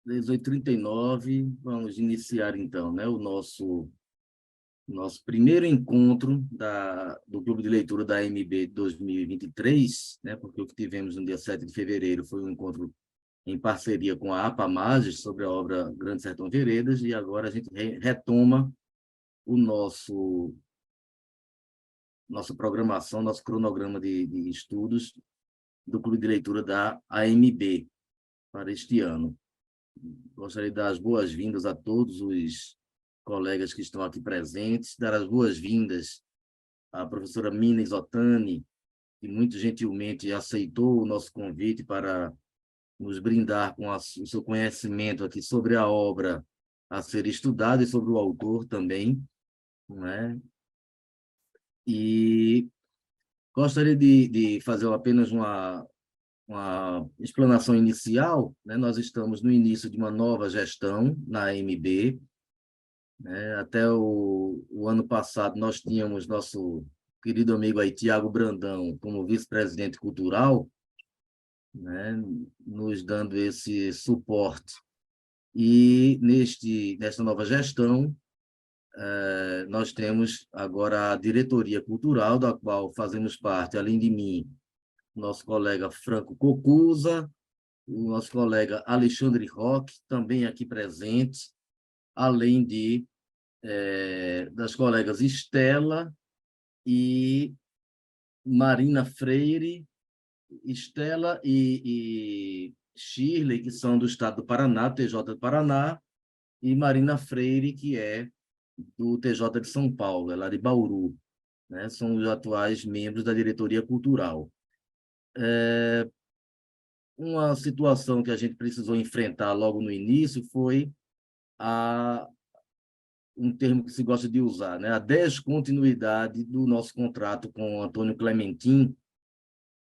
18h39, vamos iniciar então, né, o nosso primeiro encontro do Clube de Leitura da AMB 2023, né, porque o que tivemos no dia 7 de fevereiro foi um encontro em parceria com a APAMAGES sobre a obra Grande Sertão Veredas, e agora a gente retoma o nossa programação, nosso cronograma de estudos do Clube de Leitura da AMB para este ano. Gostaria de dar as boas-vindas a todos os colegas que estão aqui presentes, dar as boas-vindas à professora Mina Isotani, que muito gentilmente aceitou o nosso convite para nos brindar com o seu conhecimento aqui sobre a obra a ser estudada e sobre o autor também, não é? E gostaria de fazer apenas uma explanação inicial, né? Nós estamos no início de uma nova gestão na AMB, né? Até o ano passado, nós tínhamos nosso querido amigo aí, Tiago Brandão, como vice-presidente cultural, né? Nos dando esse suporte. E nesta nova gestão, nós temos agora a diretoria cultural, da qual fazemos parte, além de mim, nosso colega Franco Cocuza, o nosso colega Alexandre Roque, também aqui presente, além das colegas Estela e Marina Freire, Estela e Shirley, que são do estado do Paraná, TJ do Paraná, e Marina Freire, que é do TJ de São Paulo, ela é de Bauru, né? São os atuais membros da diretoria cultural. Uma situação que a gente precisou enfrentar logo no início foi um termo que se gosta de usar, né? A descontinuidade do nosso contrato com o Antônio Clementin,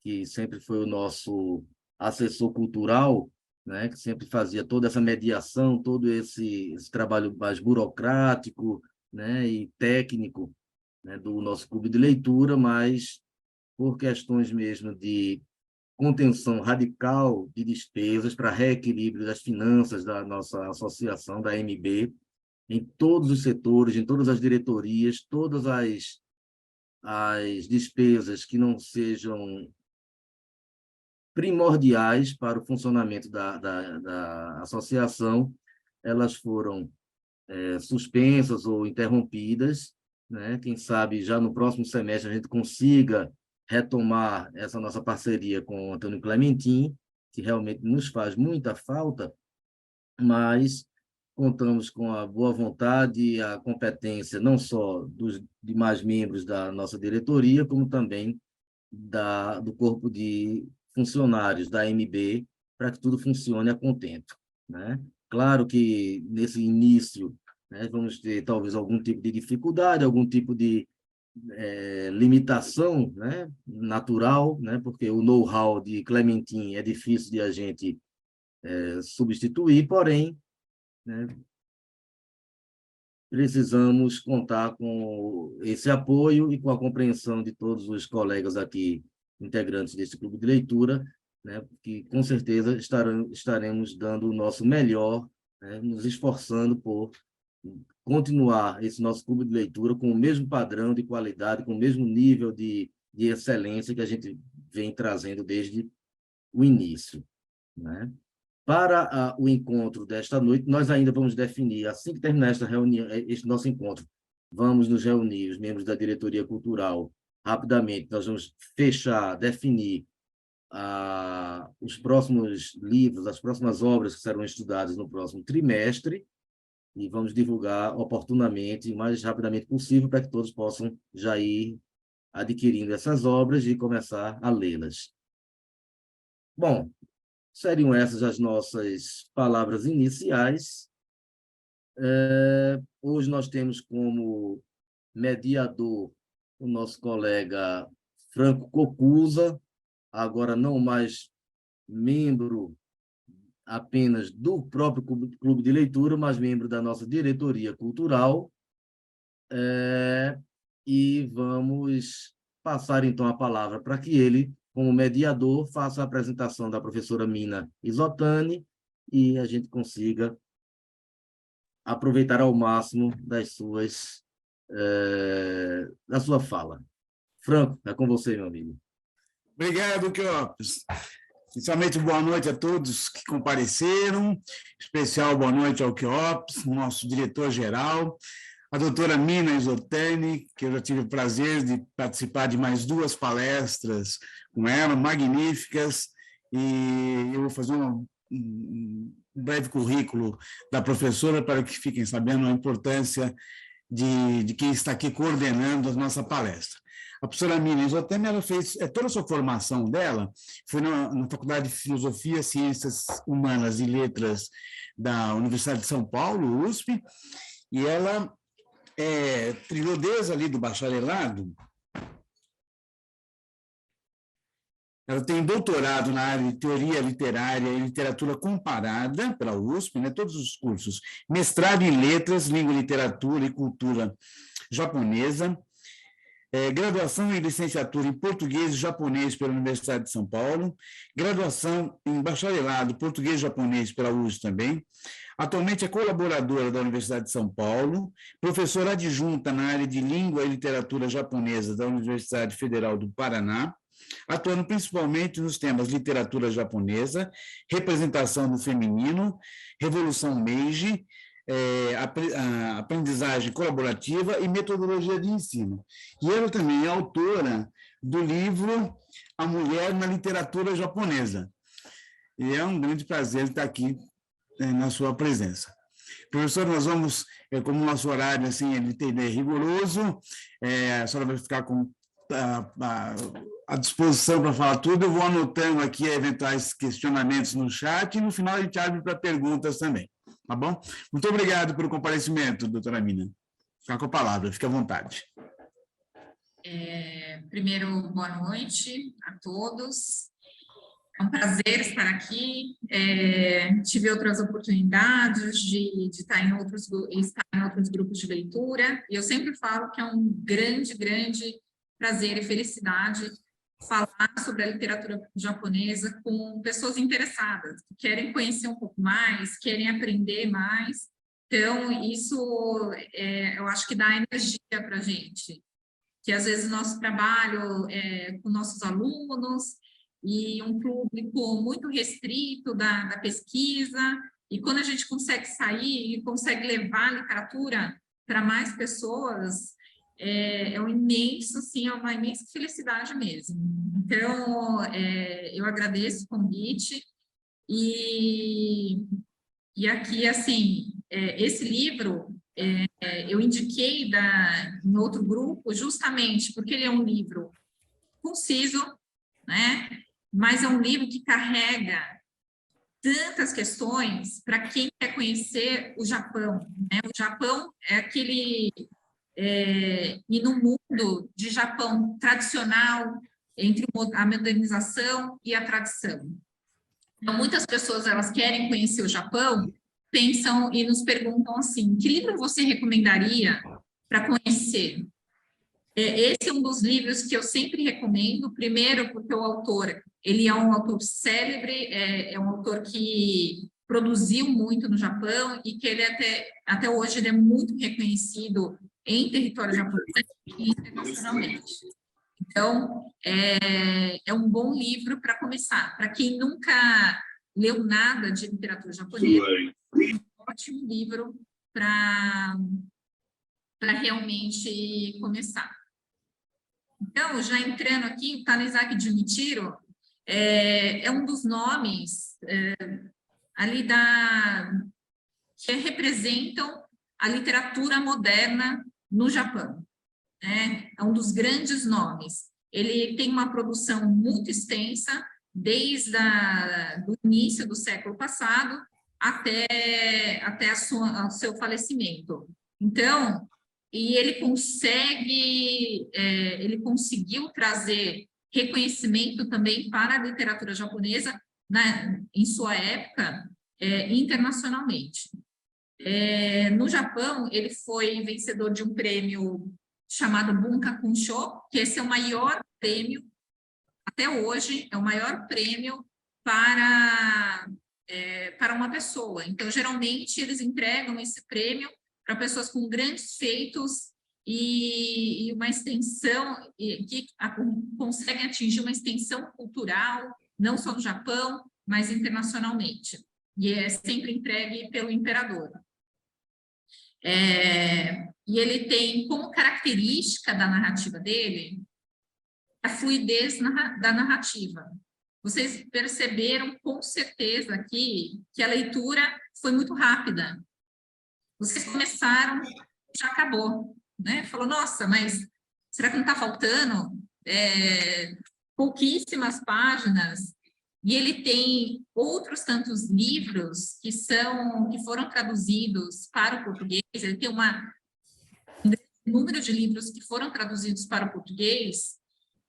que sempre foi o nosso assessor cultural, né? Que sempre fazia toda essa mediação, todo esse trabalho mais burocrático, né? E técnico, né? Do nosso clube de leitura, mas por questões mesmo de contenção radical de despesas para reequilíbrio das finanças da nossa associação, da AMB, em todos os setores, em todas as diretorias, todas as despesas que não sejam primordiais para o funcionamento da associação, elas foram suspensas ou interrompidas, né? Quem sabe já no próximo semestre a gente consiga retomar essa nossa parceria com o Antônio Clementin, que realmente nos faz muita falta, mas contamos com a boa vontade e a competência não só dos demais membros da nossa diretoria, como também do corpo de funcionários da AMB, para que tudo funcione a contento, né? Claro que nesse início, né, vamos ter talvez algum tipo de dificuldade, algum tipo de limitação, né, natural, né, porque o know-how de Clementin é difícil de a gente substituir, porém, né, precisamos contar com esse apoio e com a compreensão de todos os colegas aqui, integrantes desse clube de leitura, né, que com certeza estaremos dando o nosso melhor, né, nos esforçando por continuar esse nosso clube de leitura com o mesmo padrão de qualidade, com o mesmo nível de excelência que a gente vem trazendo desde o início, né? Para o encontro desta noite, nós ainda vamos definir, assim que terminar esta reunião, este nosso encontro, vamos nos reunir, os membros da diretoria cultural, rapidamente, nós vamos fechar, definir os próximos livros, as próximas obras que serão estudadas no próximo trimestre, e vamos divulgar oportunamente, o mais rapidamente possível, para que todos possam já ir adquirindo essas obras e começar a lê-las. Bom, seriam essas as nossas palavras iniciais. Hoje nós temos como mediador o nosso colega Franco Cocuza, agora não mais membro apenas do próprio clube de leitura, mas membro da nossa diretoria cultural. E vamos passar, então, a palavra para que ele, como mediador, faça a apresentação da professora Mina Isotani, e a gente consiga aproveitar ao máximo da sua fala. Franco, é com você, meu amigo. Obrigado, Queopes. Inicialmente, boa noite a todos que compareceram, especial boa noite ao Queopes, nosso diretor-geral, a doutora Mina Isortani, que eu já tive o prazer de participar de mais 2 palestras com ela, magníficas, e eu vou fazer um breve currículo da professora para que fiquem sabendo a importância de quem está aqui coordenando a nossa palestra. A professora Mina Isortani, ela fez toda a sua formação dela, foi na Faculdade de Filosofia, Ciências Humanas e Letras da Universidade de São Paulo, USP, e ela trilhou desde ali do bacharelado. Ela tem doutorado na área de teoria literária e literatura comparada pela USP, né, todos os cursos. Mestrado em letras, língua, literatura e cultura japonesa. Graduação em licenciatura em português e japonês pela Universidade de São Paulo. Graduação em bacharelado português e japonês pela USP também. Atualmente é colaboradora da Universidade de São Paulo, professora adjunta na área de língua e literatura japonesa da Universidade Federal do Paraná, atuando principalmente nos temas literatura japonesa, representação do feminino, Revolução Meiji, aprendizagem colaborativa e metodologia de ensino. E ela também é autora do livro A Mulher na Literatura Japonesa. E é um grande prazer estar aqui na sua presença. Professor, nós vamos, como o nosso horário assim, ele é rigoroso, a senhora vai ficar com à disposição para falar tudo, eu vou anotando aqui eventuais questionamentos no chat e no final a gente abre para perguntas também, tá bom? Muito obrigado pelo comparecimento, doutora Mina. Fica com a palavra, fique à vontade. Primeiro, boa noite a todos. É um prazer estar aqui. Tive outras oportunidades de estar em outros grupos de leitura, e eu sempre falo que é um grande prazer e felicidade falar sobre a literatura japonesa com pessoas interessadas, que querem conhecer um pouco mais, querem aprender mais. Então, isso eu acho que dá energia para a gente, que às vezes o nosso trabalho com nossos alunos e um público muito restrito da pesquisa, e quando a gente consegue sair e consegue levar a literatura para mais pessoas, é um imenso, sim, é uma imensa felicidade mesmo. Então, eu agradeço o convite, e aqui, assim, esse livro eu indiquei em outro grupo justamente porque ele é um livro conciso, né? Mas é um livro que carrega tantas questões para quem quer conhecer o Japão, né? O Japão é aquele... e no mundo de Japão tradicional, entre a modernização e a tradição. Então, muitas pessoas, elas querem conhecer o Japão, pensam e nos perguntam assim, que livro você recomendaria para conhecer? Esse é um dos livros que eu sempre recomendo, primeiro porque o autor, ele é um autor célebre, é um autor que produziu muito no Japão e que ele até hoje ele é muito reconhecido em território japonês e internacionalmente. Então, é um bom livro para começar. Para quem nunca leu nada de literatura japonesa, é um ótimo livro para realmente começar. Então, já entrando aqui, o Tanizaki Junichiro é um dos nomes ali que representam a literatura moderna no Japão. É um dos grandes nomes. Ele tem uma produção muito extensa, desde o início do século passado até o seu falecimento. Então, e ele conseguiu trazer reconhecimento também para a literatura japonesa em sua época, internacionalmente. No Japão, ele foi vencedor de um prêmio chamado Bunka Kunsho, que esse é o maior prêmio, até hoje, é o maior prêmio para para uma pessoa. Então, geralmente, eles entregam esse prêmio para pessoas com grandes feitos e uma extensão, que conseguem atingir uma extensão cultural, não só no Japão, mas internacionalmente. E é sempre entregue pelo imperador. E ele tem como característica da narrativa dele a fluidez da narrativa. Vocês perceberam com certeza aqui que a leitura foi muito rápida. Vocês começaram, já acabou, né? Falou, nossa, mas será que não está faltando? Pouquíssimas páginas. E ele tem outros tantos livros que foram traduzidos para o português. Ele tem um número de livros que foram traduzidos para o português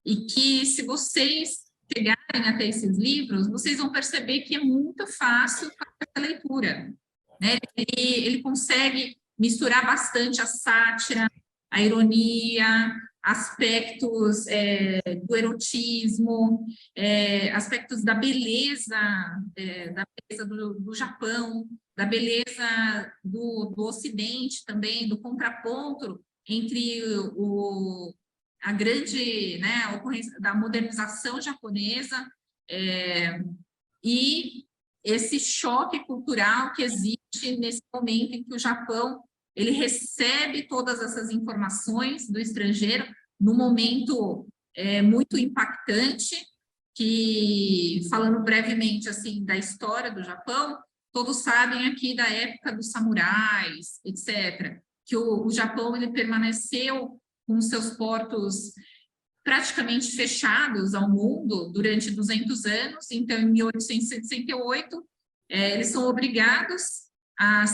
e que, se vocês chegarem até esses livros, vocês vão perceber que é muito fácil fazer essa leitura, né? Ele consegue misturar bastante a sátira, a ironia, aspectos do erotismo, aspectos da beleza do Japão, da beleza do Ocidente também, do contraponto entre a grande, né, ocorrência da modernização japonesa e esse choque cultural que existe nesse momento em que o Japão ele recebe todas essas informações do estrangeiro num momento muito impactante, que, falando brevemente assim da história do Japão, todos sabem aqui da época dos samurais, etc., que o Japão ele permaneceu com seus portos praticamente fechados ao mundo durante 200 anos. Então, em 1868, eles são obrigados a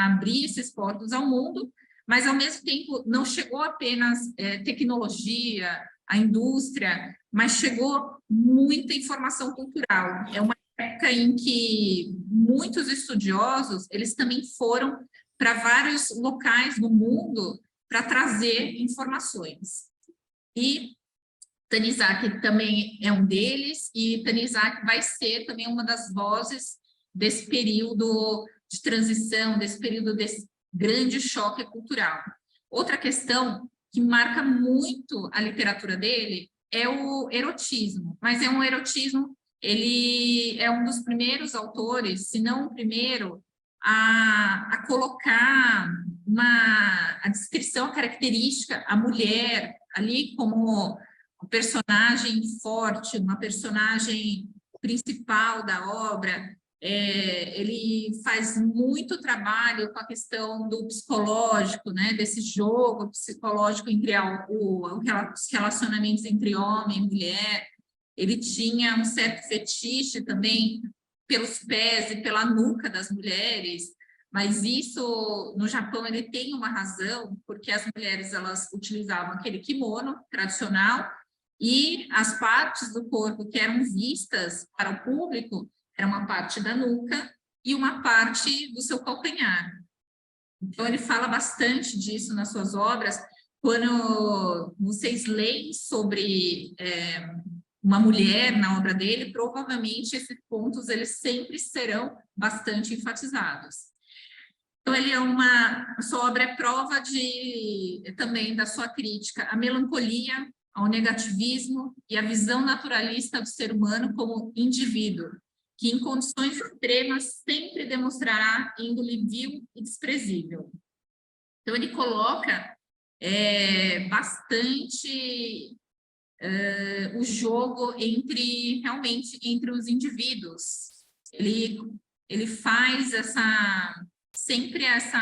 abrir esses portos ao mundo, mas, ao mesmo tempo, não chegou apenas tecnologia, a indústria, mas chegou muita informação cultural. É uma época em que muitos estudiosos, eles também foram para vários locais do mundo para trazer informações. E Tanizaki também é um deles, e Tanizaki vai ser também uma das vozes desse período de transição, desse período desse grande choque cultural. Outra questão que marca muito a literatura dele é o erotismo, mas é um erotismo, ele é um dos primeiros autores, se não o primeiro, a colocar a descrição, a característica, a mulher ali como um personagem forte, uma personagem principal da obra. Ele faz muito trabalho com a questão do psicológico, né, desse jogo psicológico entre os relacionamentos entre homem e mulher. Ele tinha um certo fetiche também pelos pés e pela nuca das mulheres, mas isso, no Japão, ele tem uma razão, porque as mulheres, elas utilizavam aquele kimono tradicional, e as partes do corpo que eram vistas para o público era uma parte da nuca e uma parte do seu calcanhar. Então, ele fala bastante disso nas suas obras. Quando vocês leem sobre uma mulher na obra dele, provavelmente esses pontos eles sempre serão bastante enfatizados. Então, a sua obra é prova também da sua crítica à melancolia, ao negativismo e à visão naturalista do ser humano como indivíduo, que em condições extremas sempre demonstrará índole vil e desprezível. Então, ele coloca bastante o jogo realmente entre os indivíduos. Ele faz sempre essa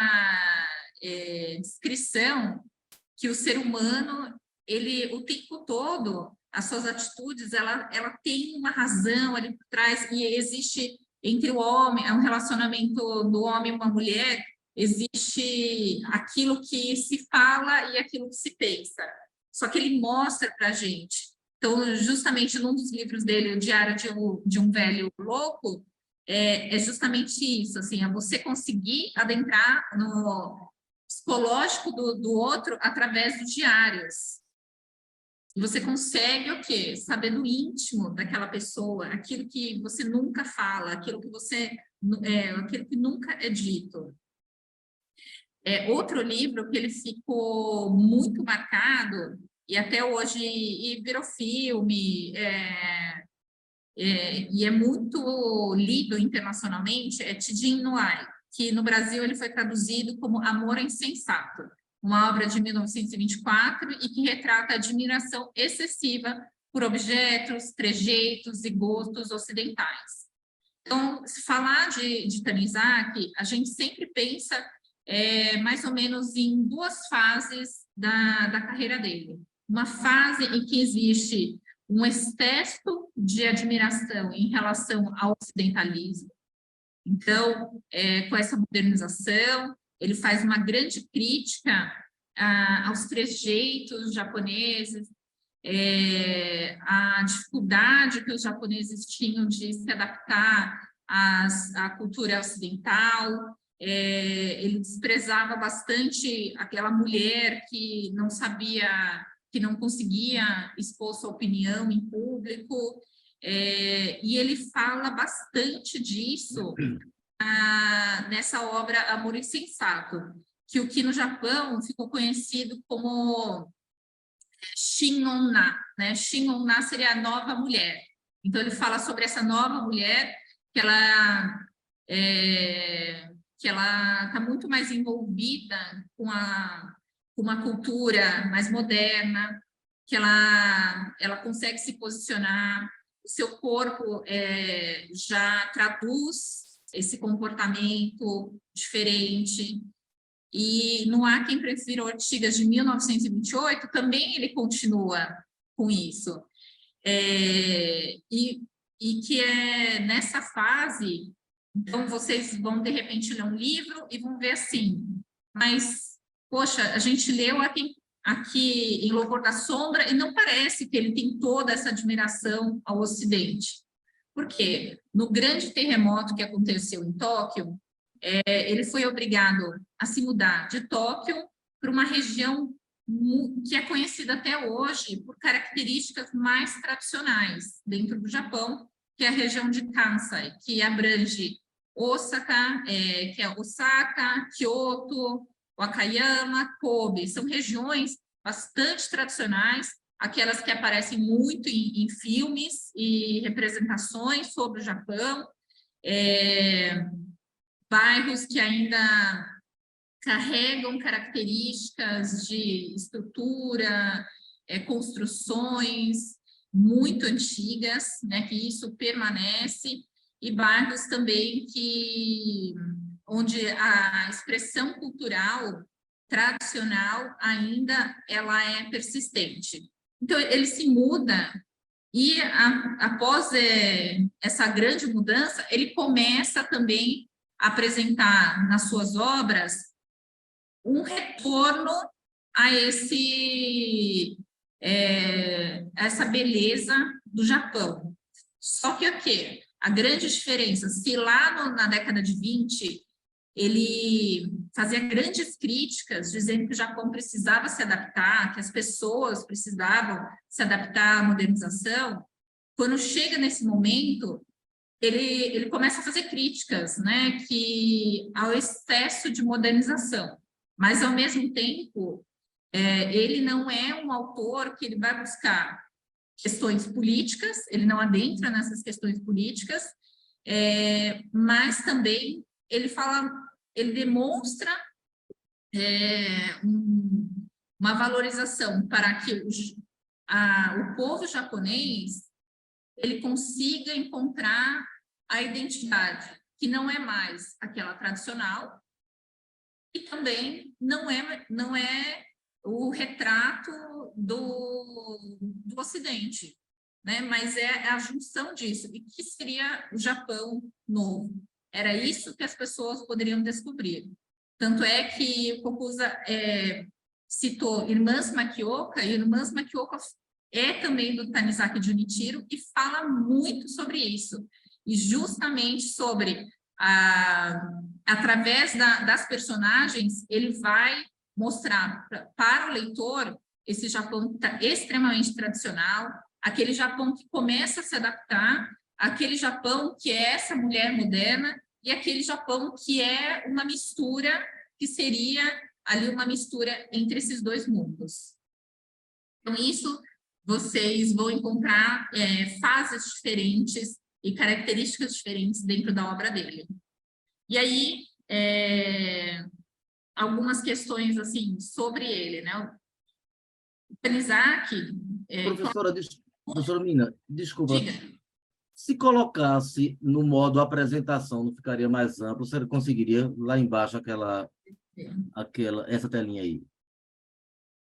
descrição que o ser humano, ele, o tempo todo, as suas atitudes, ela tem uma razão ali por trás, e existe entre o homem, um relacionamento do homem e uma mulher, existe aquilo que se fala e aquilo que se pensa. Só que ele mostra para a gente. Então, justamente num dos livros dele, O Diário de um Velho Louco, é justamente isso, assim, é você conseguir adentrar no psicológico do outro através dos diários. E você consegue o quê? Saber do íntimo daquela pessoa, aquilo que você nunca fala, aquilo que nunca é dito. Outro livro que ele ficou muito marcado, e até hoje e virou filme, e é muito lido internacionalmente, é Tidjin Noai, que no Brasil ele foi traduzido como Amor Insensato, uma obra de 1924 e que retrata a admiração excessiva por objetos, trejeitos e gostos ocidentais. Então, se falar de Tanizaki, a gente sempre pensa mais ou menos em duas fases da carreira dele. Uma fase em que existe um excesso de admiração em relação ao ocidentalismo. Então, com essa modernização, ele faz uma grande crítica aos trejeitos japoneses, a dificuldade que os japoneses tinham de se adaptar à cultura ocidental. Ele desprezava bastante aquela mulher que não sabia, que não conseguia expor sua opinião em público, e ele fala bastante disso nessa obra Amor Insensato, que o que no Japão ficou conhecido como Shin-on-na, né? Shin-on-na seria a nova mulher. Então ele fala sobre essa nova mulher que ela está muito mais envolvida com uma cultura mais moderna, que ela consegue se posicionar, o seu corpo já traduz esse comportamento diferente. E no Há Quem Prefira Ortigas, de 1928, também ele continua com isso. E que nessa fase, então vocês vão, de repente, ler um livro e vão ver assim, mas, poxa, a gente leu aqui em Louvor da Sombra e não parece que ele tem toda essa admiração ao Ocidente. Por quê? No grande terremoto que aconteceu em Tóquio, ele foi obrigado a se mudar de Tóquio para uma região que é conhecida até hoje por características mais tradicionais dentro do Japão, que é a região de Kansai, que abrange Osaka, que é Osaka, Kyoto, Wakayama, Kobe. São regiões bastante tradicionais, aquelas que aparecem muito em filmes e representações sobre o Japão, bairros que ainda carregam características de estrutura, construções muito antigas, né, que isso permanece, e bairros também onde a expressão cultural tradicional ainda ela é persistente. Então, ele se muda e, após essa grande mudança, ele começa também a apresentar nas suas obras um retorno a essa beleza do Japão. Só que o quê? A grande diferença, se lá na década de 20 ele fazia grandes críticas, dizendo que o Japão precisava se adaptar, que as pessoas precisavam se adaptar à modernização, quando chega nesse momento, ele começa a fazer críticas, né, ao excesso de modernização. Mas, ao mesmo tempo, ele não é um autor que ele vai buscar questões políticas, ele não adentra nessas questões políticas, mas também ele demonstra uma valorização para que o povo japonês ele consiga encontrar a identidade, que não é mais aquela tradicional, e também não é o retrato do Ocidente, né? Mas é a junção disso. E que seria o Japão novo? Era isso que as pessoas poderiam descobrir. Tanto é que o Kokusa citou Irmãs Makioka, e Irmãs Makioka é também do Tanizaki Junichiro, e fala muito sobre isso. E justamente sobre, através das personagens, ele vai mostrar para o leitor esse Japão extremamente tradicional, aquele Japão que começa a se adaptar, aquele Japão que é essa mulher moderna e aquele Japão que é uma mistura, que seria ali uma mistura entre esses dois mundos. Então, isso vocês vão encontrar fases diferentes e características diferentes dentro da obra dele. E aí, algumas questões assim sobre ele, né? O Tanizaki... Professora Mina, desculpa. Diga. Se colocasse no modo apresentação, não ficaria mais amplo? Você conseguiria lá embaixo essa telinha aí?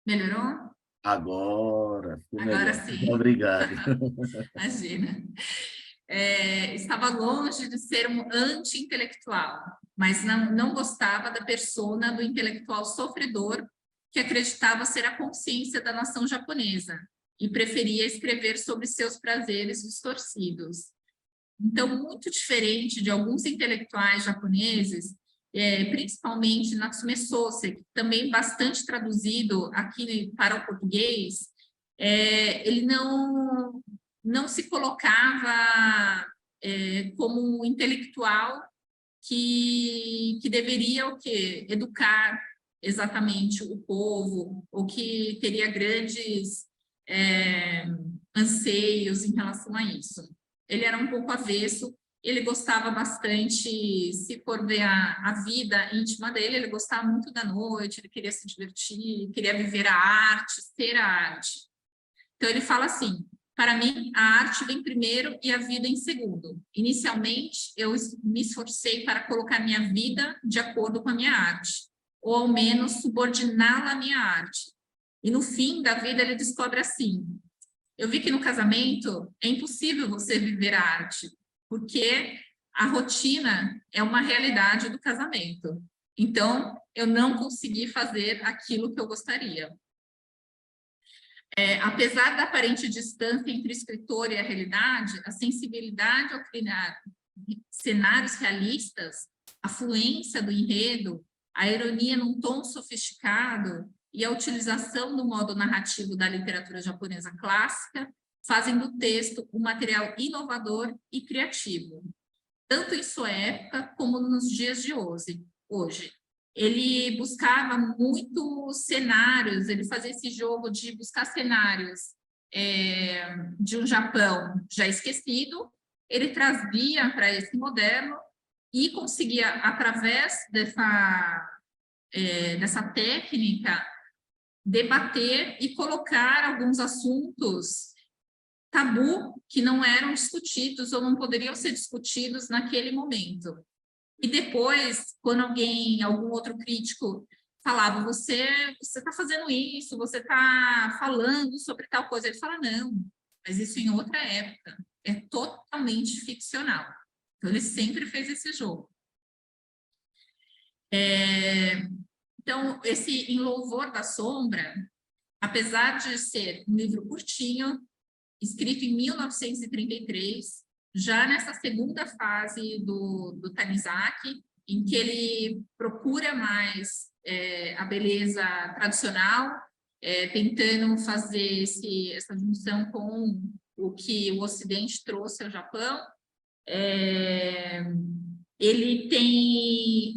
Melhorou? Agora Agora sim. Obrigado. Imagina. Estava longe de ser um anti-intelectual, mas não gostava da persona do intelectual sofredor que acreditava ser a consciência da nação japonesa e preferia escrever sobre seus prazeres distorcidos. Então, muito diferente de alguns intelectuais japoneses, principalmente Natsume Soseki, também bastante traduzido aqui para o português, ele não se colocava como um intelectual que deveria o quê? Educar exatamente o povo, ou que teria grandes anseios em relação a isso. Ele era um pouco avesso, ele gostava bastante, se for ver a vida íntima dele, ele gostava muito da noite, ele queria se divertir, queria viver a arte, ser a arte. Então, ele fala assim: para mim, a arte vem primeiro e a vida em segundo. Inicialmente, eu me esforcei para colocar minha vida de acordo com a minha arte, ou ao menos subordiná-la à minha arte. E no fim da vida, ele descobre assim: eu vi que no casamento é impossível você viver a arte, porque a rotina é uma realidade do casamento. Então, eu não consegui fazer aquilo que eu gostaria. Apesar da aparente distância entre o escritor e a realidade, a sensibilidade ao criar cenários realistas, a fluência do enredo, a ironia num tom sofisticado e a utilização do modo narrativo da literatura japonesa clássica fazem do texto um material inovador e criativo, tanto em sua época como nos dias de hoje. Ele buscava muitos cenários, ele fazia esse jogo de buscar cenários de um Japão já esquecido, ele trazia para esse moderno e conseguia, através dessa técnica, debater e colocar alguns assuntos tabu que não eram discutidos ou não poderiam ser discutidos naquele momento. E depois, quando algum outro crítico falava, você está fazendo isso, você está falando sobre tal coisa, ele fala, não, mas isso em outra época, é totalmente ficcional. Então, ele sempre fez esse jogo. Então, esse Em Louvor da Sombra, apesar de ser um livro curtinho, escrito em 1933, já nessa segunda fase do Tanizaki, em que ele procura mais a beleza tradicional, tentando fazer essa junção com o que o Ocidente trouxe ao Japão.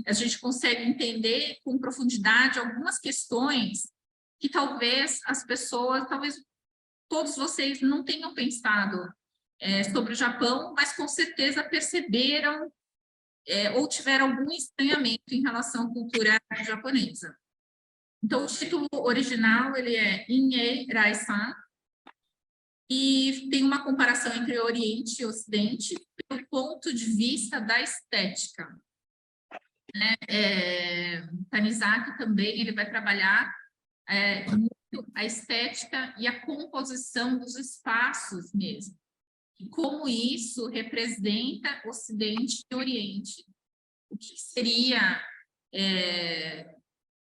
A gente consegue entender com profundidade algumas questões que talvez as pessoas, talvez todos vocês não tenham pensado sobre o Japão, mas com certeza perceberam ou tiveram algum estranhamento em relação à cultura japonesa. Então, o título original ele é Inye Rai-san, e tem uma comparação entre Oriente e Ocidente pelo ponto de vista da estética. Tanizaki também ele vai trabalhar muito a estética e a composição dos espaços mesmo, e como isso representa Ocidente e Oriente. O que seria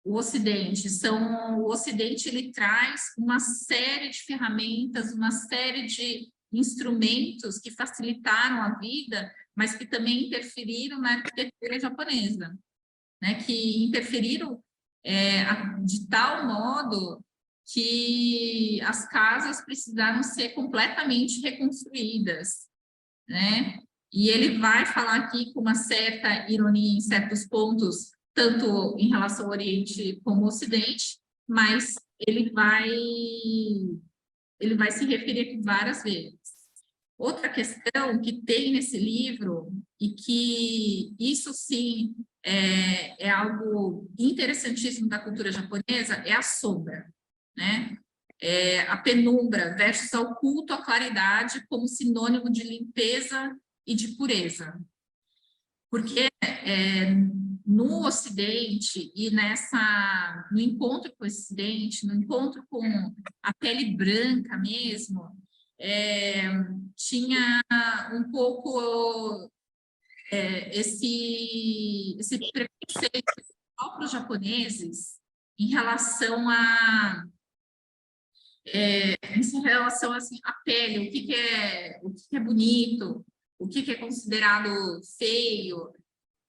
o Ocidente? O Ocidente ele traz uma série de ferramentas, uma série de instrumentos que facilitaram a vida, mas que também interferiram na arquitetura japonesa, né? Que interferiram de tal modo que as casas precisaram ser completamente reconstruídas, né? E ele vai falar aqui com uma certa ironia em certos pontos, tanto em relação ao Oriente como ao Ocidente, mas ele vai se referir aqui várias vezes. Outra questão que tem nesse livro, e que isso sim é algo interessantíssimo da cultura japonesa, é a sombra, né? A penumbra versus ao culto à claridade como sinônimo de limpeza e de pureza. Porque no Ocidente e no encontro com o Ocidente, no encontro com a pele branca mesmo, tinha um pouco esse preconceito para os japoneses em relação assim, à pele, o que é bonito, o que é considerado feio.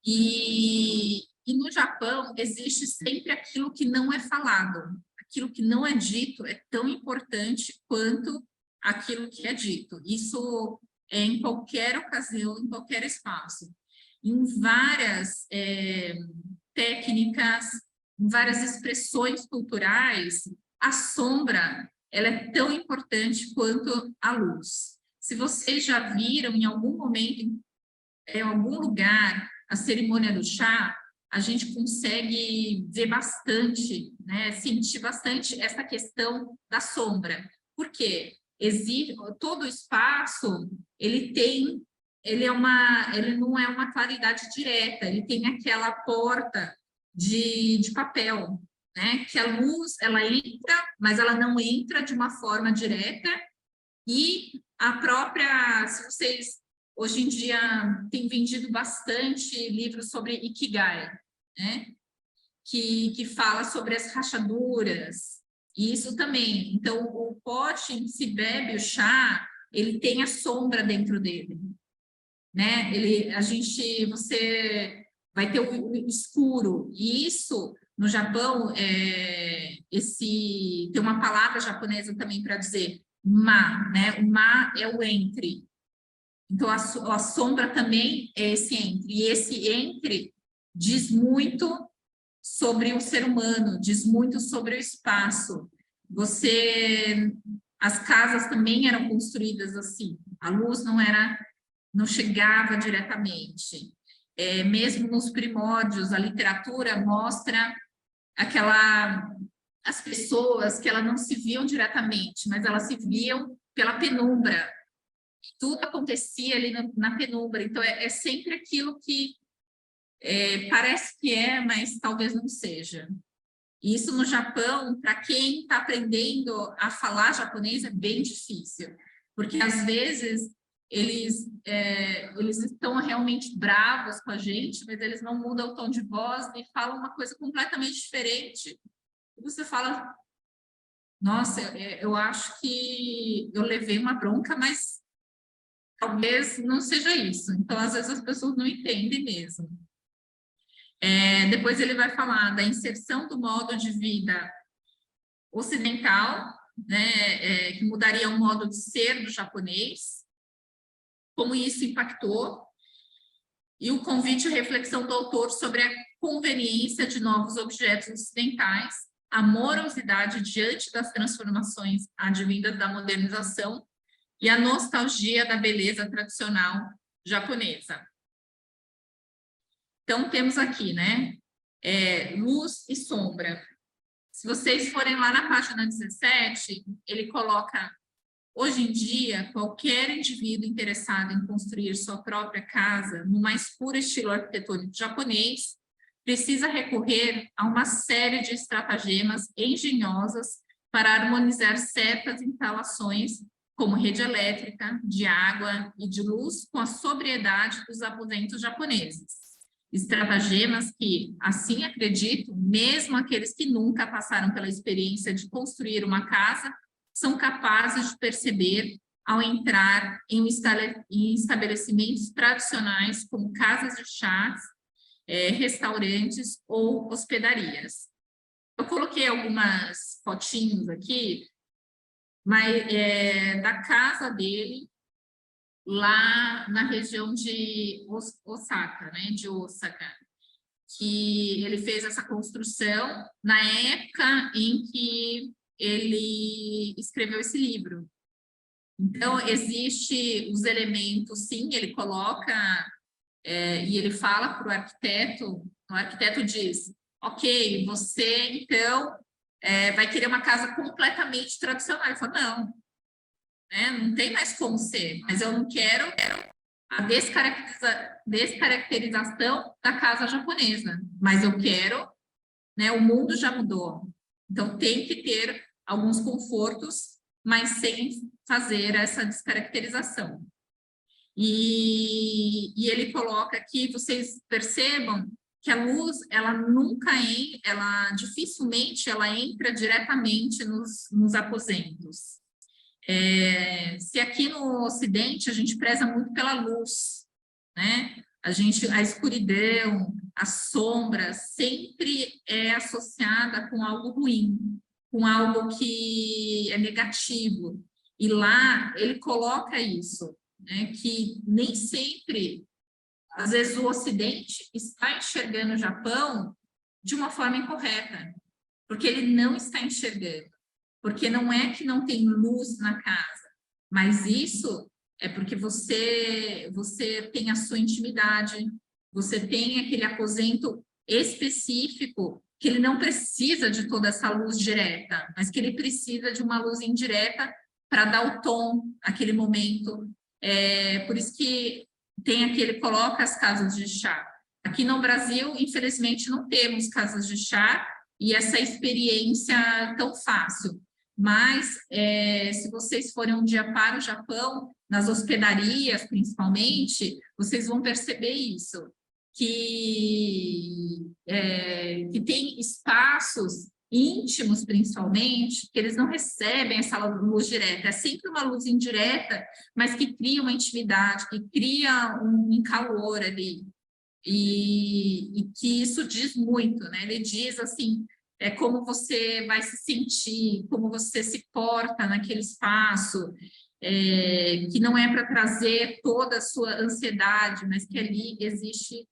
E no Japão existe sempre aquilo que não é falado. Aquilo que não é dito é tão importante quanto aquilo que é dito. Isso é em qualquer ocasião, em qualquer espaço. Em várias técnicas, em várias expressões culturais, a sombra ela é tão importante quanto a luz. Se vocês já viram em algum momento, em algum lugar, a cerimônia do chá, a gente consegue ver bastante, né, sentir bastante essa questão da sombra. Por quê? Todo o espaço, ele não é uma claridade direta, ele tem aquela porta de papel, né, que a luz, ela entra, mas ela não entra de uma forma direta, e se vocês hoje em dia tem vendido bastante livros sobre Ikigai, né? Que fala sobre as rachaduras, e isso também. Então, o pote em que se bebe o chá, ele tem a sombra dentro dele, né? Você vai ter o escuro, e isso, no Japão, tem uma palavra japonesa também para dizer ma, né? O ma é o entre. Então, a sombra também é esse entre. E esse entre diz muito sobre o ser humano, diz muito sobre o espaço. As casas também eram construídas assim. A luz não chegava diretamente. Mesmo nos primórdios, a literatura mostra as pessoas que elas não se viam diretamente, mas elas se viam pela penumbra. Tudo acontecia ali na penumbra. Então, é sempre aquilo que parece que mas talvez não seja. E isso no Japão, para quem está aprendendo a falar japonês, é bem difícil, porque às vezes eles estão realmente bravos com a gente, mas eles não mudam o tom de voz e falam uma coisa completamente diferente. E você fala, nossa, eu acho que eu levei uma bronca, mas talvez não seja isso. Então, às vezes, as pessoas não entendem mesmo. Depois ele vai falar da inserção do modo de vida ocidental, né, que mudaria o modo de ser do japonês, como isso impactou, e o convite à reflexão do autor sobre a conveniência de novos objetos ocidentais, a morosidade diante das transformações advindas da modernização e a nostalgia da beleza tradicional japonesa. Então, temos aqui, né, luz e sombra. Se vocês forem lá na página 17, ele coloca, hoje em dia, qualquer indivíduo interessado em construir sua própria casa no mais puro estilo arquitetônico japonês precisa recorrer a uma série de estratagemas engenhosas para harmonizar certas instalações, como rede elétrica, de água e de luz, com a sobriedade dos aposentos japoneses. Estratagemas que, assim acredito, mesmo aqueles que nunca passaram pela experiência de construir uma casa, são capazes de perceber ao entrar em estabelecimentos tradicionais como casas de chás, restaurantes ou hospedarias. Eu coloquei algumas fotinhos aqui, mas da casa dele, lá na região de Osaka, né, de Osaka, que ele fez essa construção na época em que ele escreveu esse livro. Então, existe os elementos, sim, ele coloca, e ele fala para o arquiteto diz, ok, você, então, vai querer uma casa completamente tradicional. Ele falou, não, né, não tem mais como ser, mas eu não quero a descaracterização da casa japonesa, mas eu quero, né, o mundo já mudou, então tem que ter alguns confortos, mas sem fazer essa descaracterização. E ele coloca aqui, vocês percebam que a luz, ela dificilmente ela entra diretamente nos aposentos. Se aqui no Ocidente a gente preza muito pela luz, né? A escuridão, a sombra sempre é associada com algo ruim, com algo que é negativo. E lá ele coloca isso, né? Que nem sempre, às vezes o Ocidente está enxergando o Japão de uma forma incorreta, porque ele não está enxergando. Porque não é que não tem luz na casa, mas isso é porque você tem a sua intimidade, você tem aquele aposento específico que ele não precisa de toda essa luz direta, mas que ele precisa de uma luz indireta para dar o tom àquele momento. Por isso que tem aqui, ele coloca as casas de chá. Aqui no Brasil, infelizmente, não temos casas de chá e essa experiência tão fácil. Mas, se vocês forem um dia para o Japão, nas hospedarias, principalmente, vocês vão perceber isso, que tem espaços íntimos, principalmente, que eles não recebem essa luz direta, é sempre uma luz indireta, mas que cria uma intimidade, que cria um calor ali, e que isso diz muito, né? Ele diz assim, como você vai se sentir, como você se porta naquele espaço, que não é para trazer toda a sua ansiedade, mas que ali existe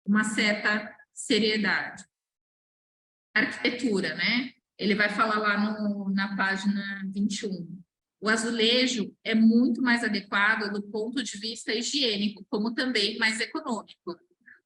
uma certa seriedade. Arquitetura, né? Ele vai falar lá na página 21. O azulejo é muito mais adequado do ponto de vista higiênico, como também mais econômico.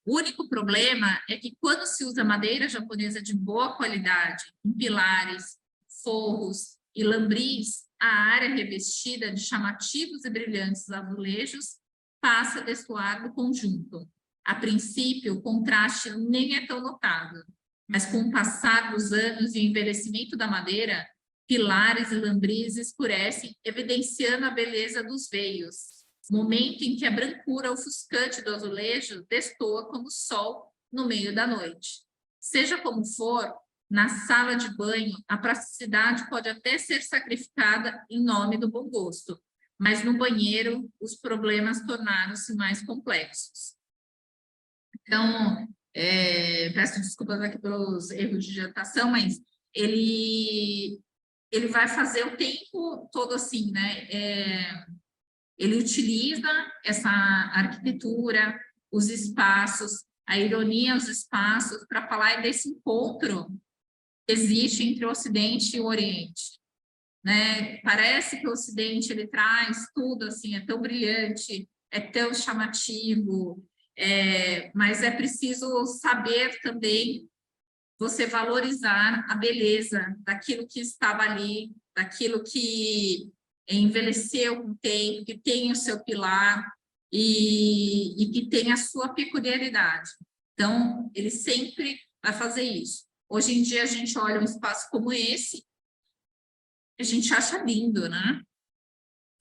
O único problema é que quando se usa madeira japonesa de boa qualidade, em pilares, forros e lambris, a área revestida de chamativos e brilhantes azulejos passa a destoar do conjunto. A princípio, o contraste nem é tão notável, mas com o passar dos anos e o envelhecimento da madeira, pilares e lambris escurecem, evidenciando a beleza dos veios, momento em que a brancura ofuscante do azulejo destoa como sol no meio da noite. Seja como for, na sala de banho, a praticidade pode até ser sacrificada em nome do bom gosto, mas no banheiro os problemas tornaram-se mais complexos. Então, peço desculpas aqui pelos erros de digitação, mas ele vai fazer o tempo todo assim, né? Ele utiliza essa arquitetura, os espaços, a ironia, os espaços, para falar desse encontro que existe entre o Ocidente e o Oriente. Né? Parece que o Ocidente ele traz tudo assim, é tão brilhante, é tão chamativo, mas é preciso saber também você valorizar a beleza daquilo que estava ali, daquilo que envelheceu com o tempo, que tem o seu pilar e que tem a sua peculiaridade. Então, ele sempre vai fazer isso. Hoje em dia, a gente olha um espaço como esse, a gente acha lindo, né?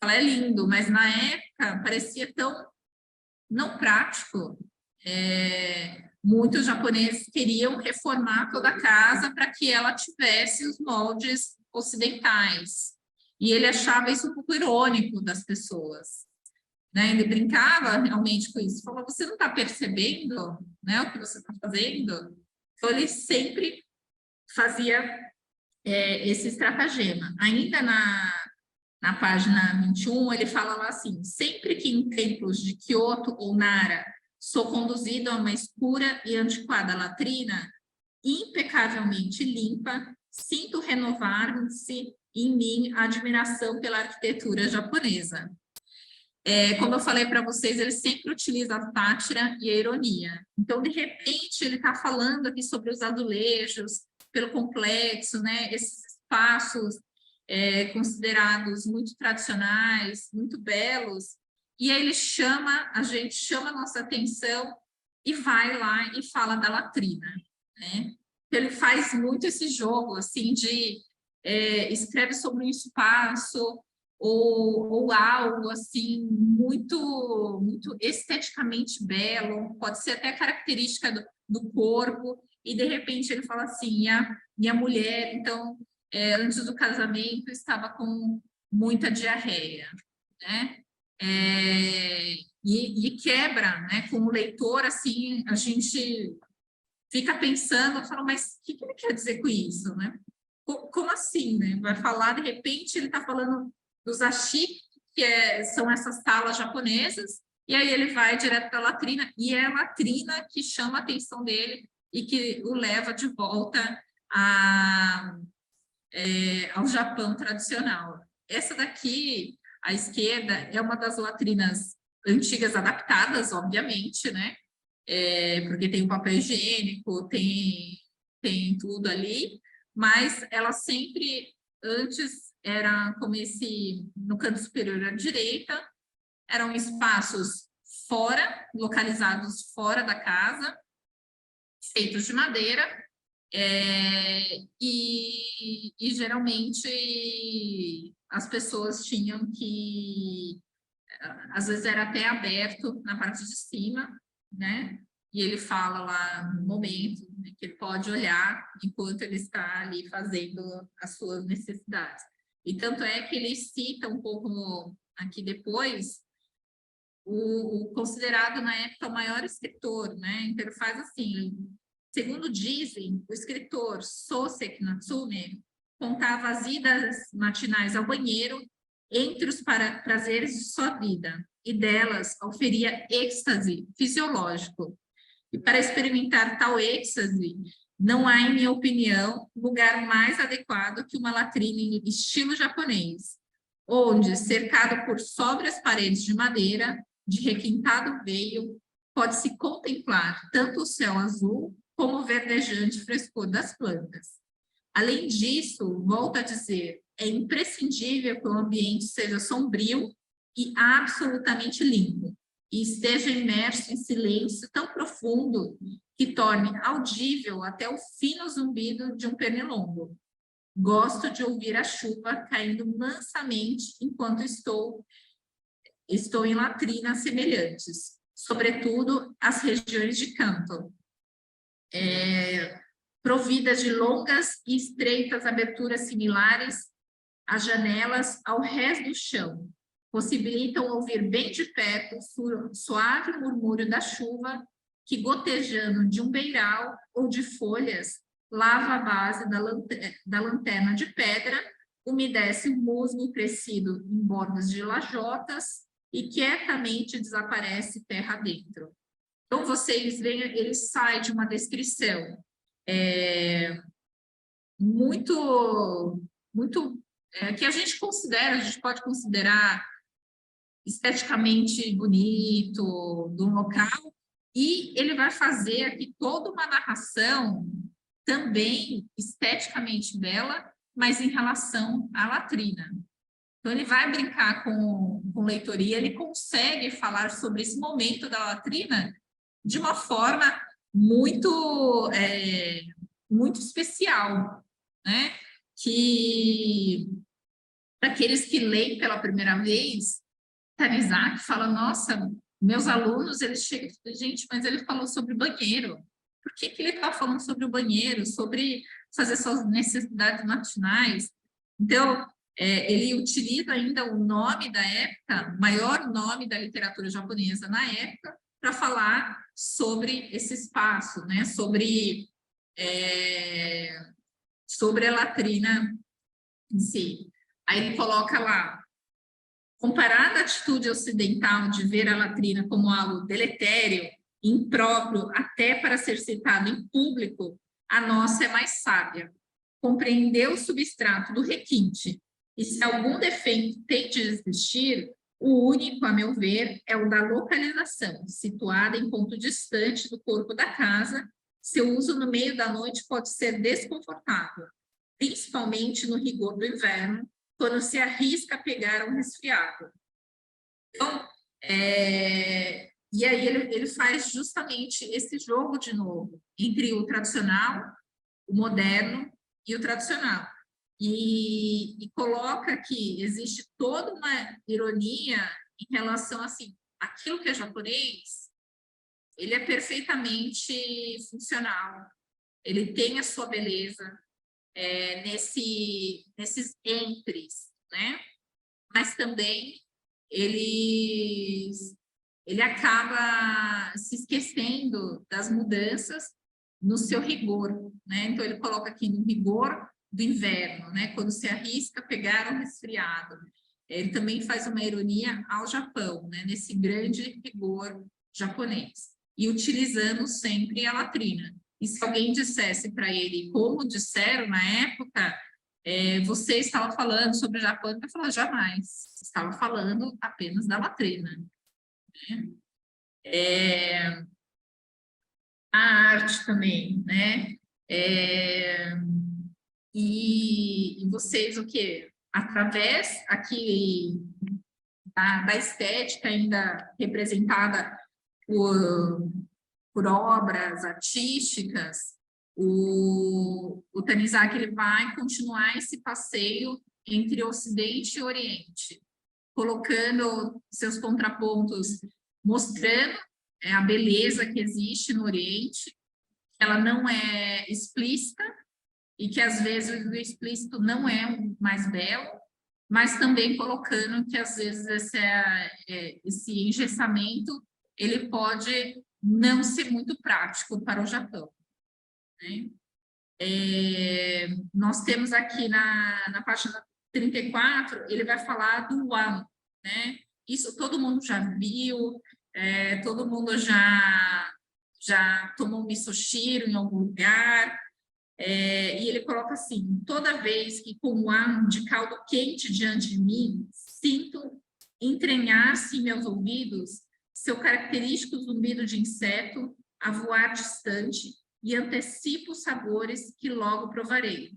Ela é lindo, mas na época parecia tão não prático. Muitos japoneses queriam reformar toda a casa para que ela tivesse os moldes ocidentais. E ele achava isso um pouco irônico das pessoas. Né? Ele brincava realmente com isso. Falou, você não está percebendo, né, o que você está fazendo? Então, ele sempre fazia esse estratagema. Ainda na página 21, ele fala lá assim: sempre que em templos de Kyoto ou Nara sou conduzido a uma escura e antiquada latrina, impecavelmente limpa, sinto renovar-se em mim a admiração pela arquitetura japonesa. Como eu falei para vocês, ele sempre utiliza a sátira e a ironia. Então, de repente, ele está falando aqui sobre os azulejos, pelo complexo, né? Esses espaços considerados muito tradicionais, muito belos, e aí ele chama a nossa atenção e vai lá e fala da latrina, né? Ele faz muito esse jogo, assim, de escreve sobre um espaço ou algo, assim, muito, muito esteticamente belo, pode ser até característica do corpo, e de repente ele fala assim, e a mulher, então, antes do casamento, estava com muita diarreia, né? E quebra, né? Como leitor, assim, a gente fica pensando, fala, mas o que ele quer dizer com isso, né? Como assim, né? Vai falar, de repente, ele está falando dos ashiki, que são essas salas japonesas, e aí ele vai direto para a latrina, e é a latrina que chama a atenção dele e que o leva de volta ao Japão tradicional. Essa daqui, à esquerda, é uma das latrinas antigas adaptadas, obviamente, né? Porque tem o papel higiênico, tem tudo ali, mas ela sempre, antes, era como no canto superior à direita, eram espaços fora, localizados fora da casa, feitos de madeira, e geralmente as pessoas tinham que, às vezes era até aberto na parte de cima, né? E ele fala lá no momento, né, que ele pode olhar enquanto ele está ali fazendo as suas necessidades. E tanto é que ele cita um pouco aqui depois o considerado na época o maior escritor, né? Então ele faz assim, segundo dizem, o escritor Soseki Natsume contava as idas matinais ao banheiro entre os prazeres de sua vida, e delas oferia êxtase fisiológico. E para experimentar tal êxtase, não há, em minha opinião, lugar mais adequado que uma latrina em estilo japonês, onde, cercado por sóbrias paredes de madeira, de requintado veio, pode-se contemplar tanto o céu azul como o verdejante frescor das plantas. Além disso, volto a dizer, é imprescindível que o ambiente seja sombrio e absolutamente limpo, e esteja imerso em silêncio tão profundo que torne audível até o fino zumbido de um pernilongo. Gosto de ouvir a chuva caindo mansamente enquanto estou em latrinas semelhantes, sobretudo as regiões de Kanto, providas de longas e estreitas aberturas similares às janelas ao resto do chão, possibilitam ouvir bem de perto o suave murmúrio da chuva que, gotejando de um beiral ou de folhas, lava a base da lanterna de pedra, umedece o musgo crescido em bordas de lajotas e quietamente desaparece terra dentro. Então, vocês veem, ele sai de uma descrição muito que a gente pode considerar esteticamente bonito do local, e ele vai fazer aqui toda uma narração também esteticamente bela, mas em relação à latrina. Então, ele vai brincar com leitoria, ele consegue falar sobre esse momento da latrina de uma forma muito, muito especial, né? Que, para aqueles que leem pela primeira vez, Tanizaki fala, nossa, meus alunos, eles chegam e falam, gente, mas ele falou sobre banheiro. Por que ele está falando sobre o banheiro, sobre fazer suas necessidades matinais? Então, ele utiliza ainda o nome da época, maior nome da literatura japonesa na época, para falar sobre esse espaço, né? Sobre sobre a latrina em si. Aí ele coloca lá, comparada à atitude ocidental de ver a latrina como algo deletério, impróprio, até para ser citado em público, a nossa é mais sábia. Compreender o substrato do requinte, e se algum defeito tem de existir, o único, a meu ver, é o da localização, situada em ponto distante do corpo da casa. Seu uso no meio da noite pode ser desconfortável, principalmente no rigor do inverno, quando se arrisca a pegar um resfriado. Então, e aí ele faz justamente esse jogo de novo, entre o tradicional, o moderno e o tradicional. E coloca que existe toda uma ironia em relação assim, aquilo que é japonês, ele é perfeitamente funcional, ele tem a sua beleza nesses entres, né? Mas também ele acaba se esquecendo das mudanças no seu rigor, né? Então ele coloca aqui no rigor do inverno, né? Quando se arrisca a pegar um resfriado. Ele também faz uma ironia ao Japão, né? Nesse grande rigor japonês. E utilizando sempre a latrina. E se alguém dissesse para ele, como disseram na época, você estava falando sobre o Japão, ele vai falar, jamais. Estava falando apenas da latrina. Né? A arte também, né? E vocês, o quê? Através aqui da estética ainda representada por obras artísticas, o Tanizaki ele vai continuar esse passeio entre Ocidente e Oriente, colocando seus contrapontos, mostrando a beleza que existe no Oriente, que ela não é explícita, e que às vezes o explícito não é o mais belo, mas também colocando que às vezes esse engessamento ele pode não ser muito prático para o Japão. Né? Nós temos aqui na página 34, ele vai falar do Wan, né? Isso todo mundo já viu, todo mundo já tomou misoshiro em algum lugar, e ele coloca assim, toda vez que com o ar de caldo quente diante de mim, sinto entranhar-se em meus ouvidos seu característico zumbido de inseto a voar distante e antecipo os sabores que logo provarei.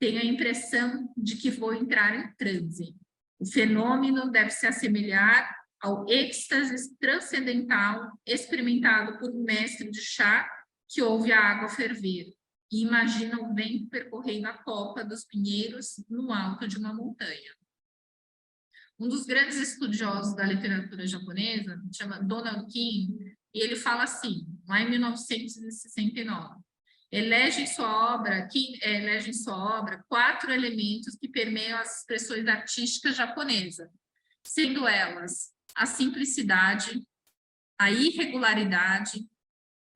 Tenho a impressão de que vou entrar em transe. O fenômeno deve se assemelhar ao êxtase transcendental experimentado por um mestre de chá que ouve a água ferver e imagina o vento percorrendo a copa dos pinheiros no alto de uma montanha. Um dos grandes estudiosos da literatura japonesa, chama Donald King, e ele fala assim, lá em 1969, elege em sua obra 4 elementos que permeiam as expressões artísticas japonesas, sendo elas a simplicidade, a irregularidade,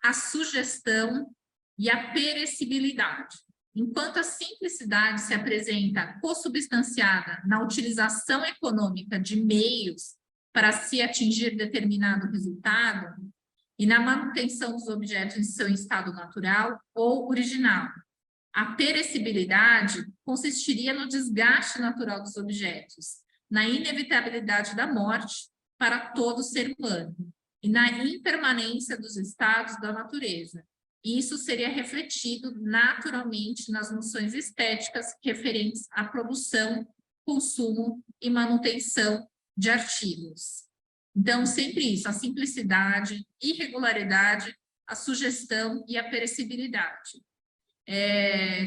a sugestão e a perecibilidade. Enquanto a simplicidade se apresenta consubstanciada na utilização econômica de meios para se atingir determinado resultado e na manutenção dos objetos em seu estado natural ou original, a perecibilidade consistiria no desgaste natural dos objetos, na inevitabilidade da morte para todo ser humano e na impermanência dos estados da natureza. Isso seria refletido naturalmente nas noções estéticas referentes à produção, consumo e manutenção de artigos. Então, sempre isso, a simplicidade, irregularidade, a sugestão e a perecibilidade.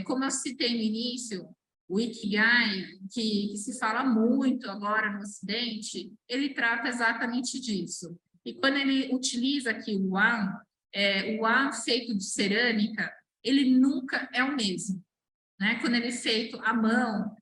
Como eu citei no início, o Ikigai, que se fala muito agora no Ocidente, ele trata exatamente disso. E quando ele utiliza aqui o Wan feito de cerâmica, ele nunca é o mesmo. Né? Quando ele é feito à mão,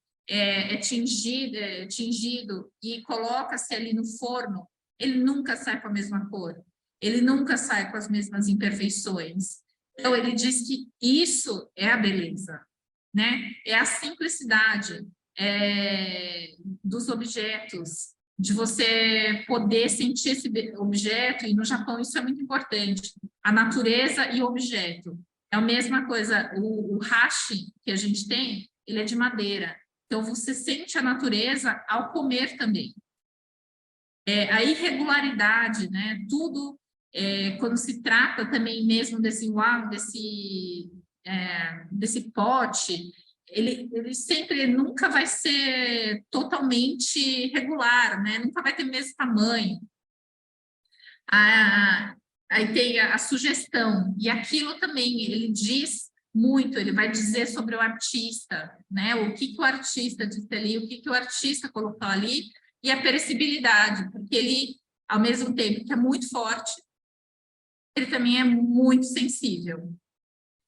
tingido e coloca-se ali no forno, ele nunca sai com a mesma cor, ele nunca sai com as mesmas imperfeições. Então, ele diz que isso é a beleza. né? É a simplicidade dos objetos, de você poder sentir esse objeto, e no Japão isso é muito importante, a natureza e o objeto. É a mesma coisa, o hashi que a gente tem, ele é de madeira. Então, você sente a natureza ao comer também. A irregularidade, né? Tudo, quando se trata também mesmo desse pote, ele sempre, nunca vai ser totalmente regular, né? Nunca vai ter o mesmo tamanho. Aí tem a sugestão, e aquilo também, ele diz muito, ele vai dizer sobre o artista, né? O que o artista disse ali, o que o artista colocou ali, e a perecibilidade, porque ele, ao mesmo tempo que é muito forte, ele também é muito sensível.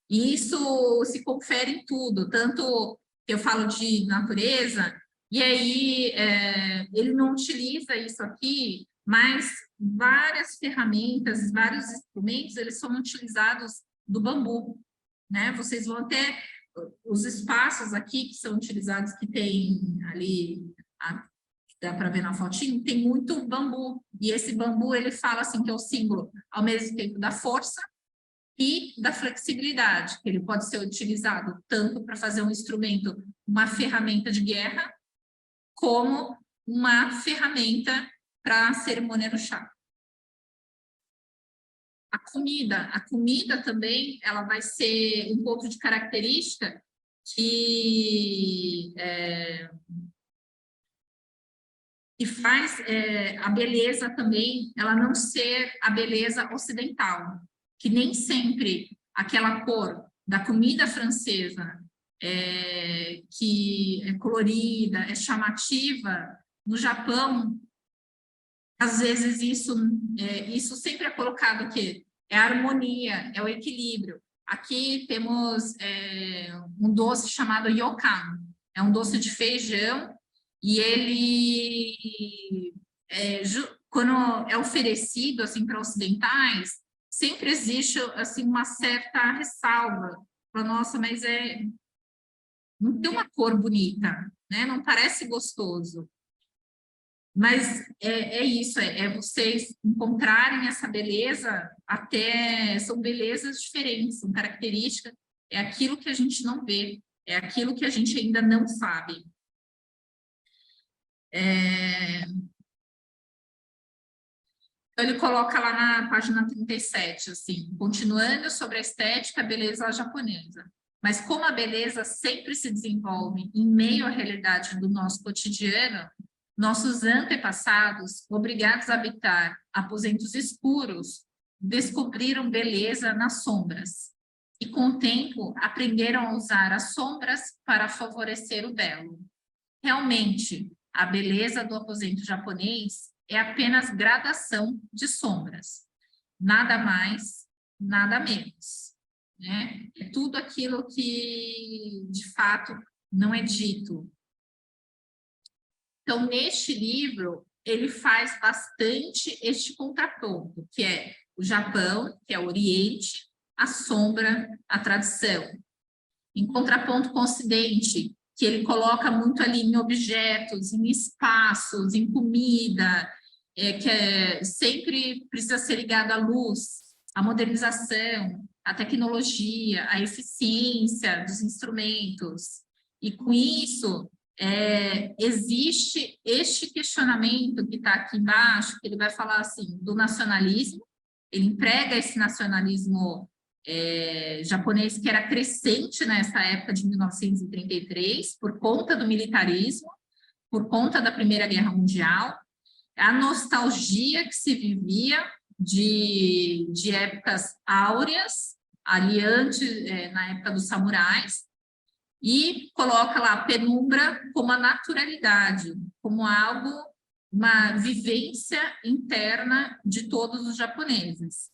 E isso se confere em tudo, tanto que eu falo de natureza, e aí ele não utiliza isso aqui, mas várias ferramentas, vários instrumentos, eles são utilizados do bambu, né? Vocês vão ter os espaços aqui que são utilizados, que tem ali, dá para ver na fotinho, tem muito bambu, e esse bambu, ele fala assim, que é o símbolo, ao mesmo tempo, da força e da flexibilidade, que ele pode ser utilizado tanto para fazer um instrumento, uma ferramenta de guerra, como uma ferramenta para a cerimônia do chá. A comida também, ela vai ser um ponto de característica que faz a beleza também, ela não ser a beleza ocidental, que nem sempre aquela cor da comida francesa que é colorida, é chamativa, no Japão, às vezes isso sempre é colocado que é a harmonia, é o equilíbrio. Aqui temos um doce chamado ryokan, é um doce de feijão, e ele, quando é oferecido assim, para ocidentais, sempre existe assim, uma certa ressalva. Nossa, mas não tem uma cor bonita, né? Não parece gostoso. Mas isso, vocês encontrarem essa beleza, são belezas diferentes, são características, é aquilo que a gente não vê, é aquilo que a gente ainda não sabe. Ele coloca lá na página 37, assim, continuando sobre a estética, a beleza japonesa. Mas como a beleza sempre se desenvolve em meio à realidade do nosso cotidiano, nossos antepassados, obrigados a habitar aposentos escuros, descobriram beleza nas sombras. E com o tempo, aprenderam a usar as sombras para favorecer o belo. Realmente, a beleza do aposento japonês é apenas gradação de sombras. Nada mais, nada menos. Né? É tudo aquilo que, de fato, não é dito. Então, neste livro, ele faz bastante este contraponto, que é o Japão, que é o Oriente, a sombra, a tradição. Em contraponto com o Ocidente, que ele coloca muito ali em objetos, em espaços, em comida, sempre precisa ser ligado à luz, à modernização, à tecnologia, à eficiência dos instrumentos. E com isso, existe este questionamento que está aqui embaixo, que ele vai falar assim, do nacionalismo, ele emprega esse nacionalismo japonês que era crescente nessa época de 1933, por conta do militarismo, por conta da Primeira Guerra Mundial, a nostalgia que se vivia de épocas áureas, ali antes, na época dos samurais, e coloca lá a penumbra como a naturalidade, como algo, uma vivência interna de todos os japoneses.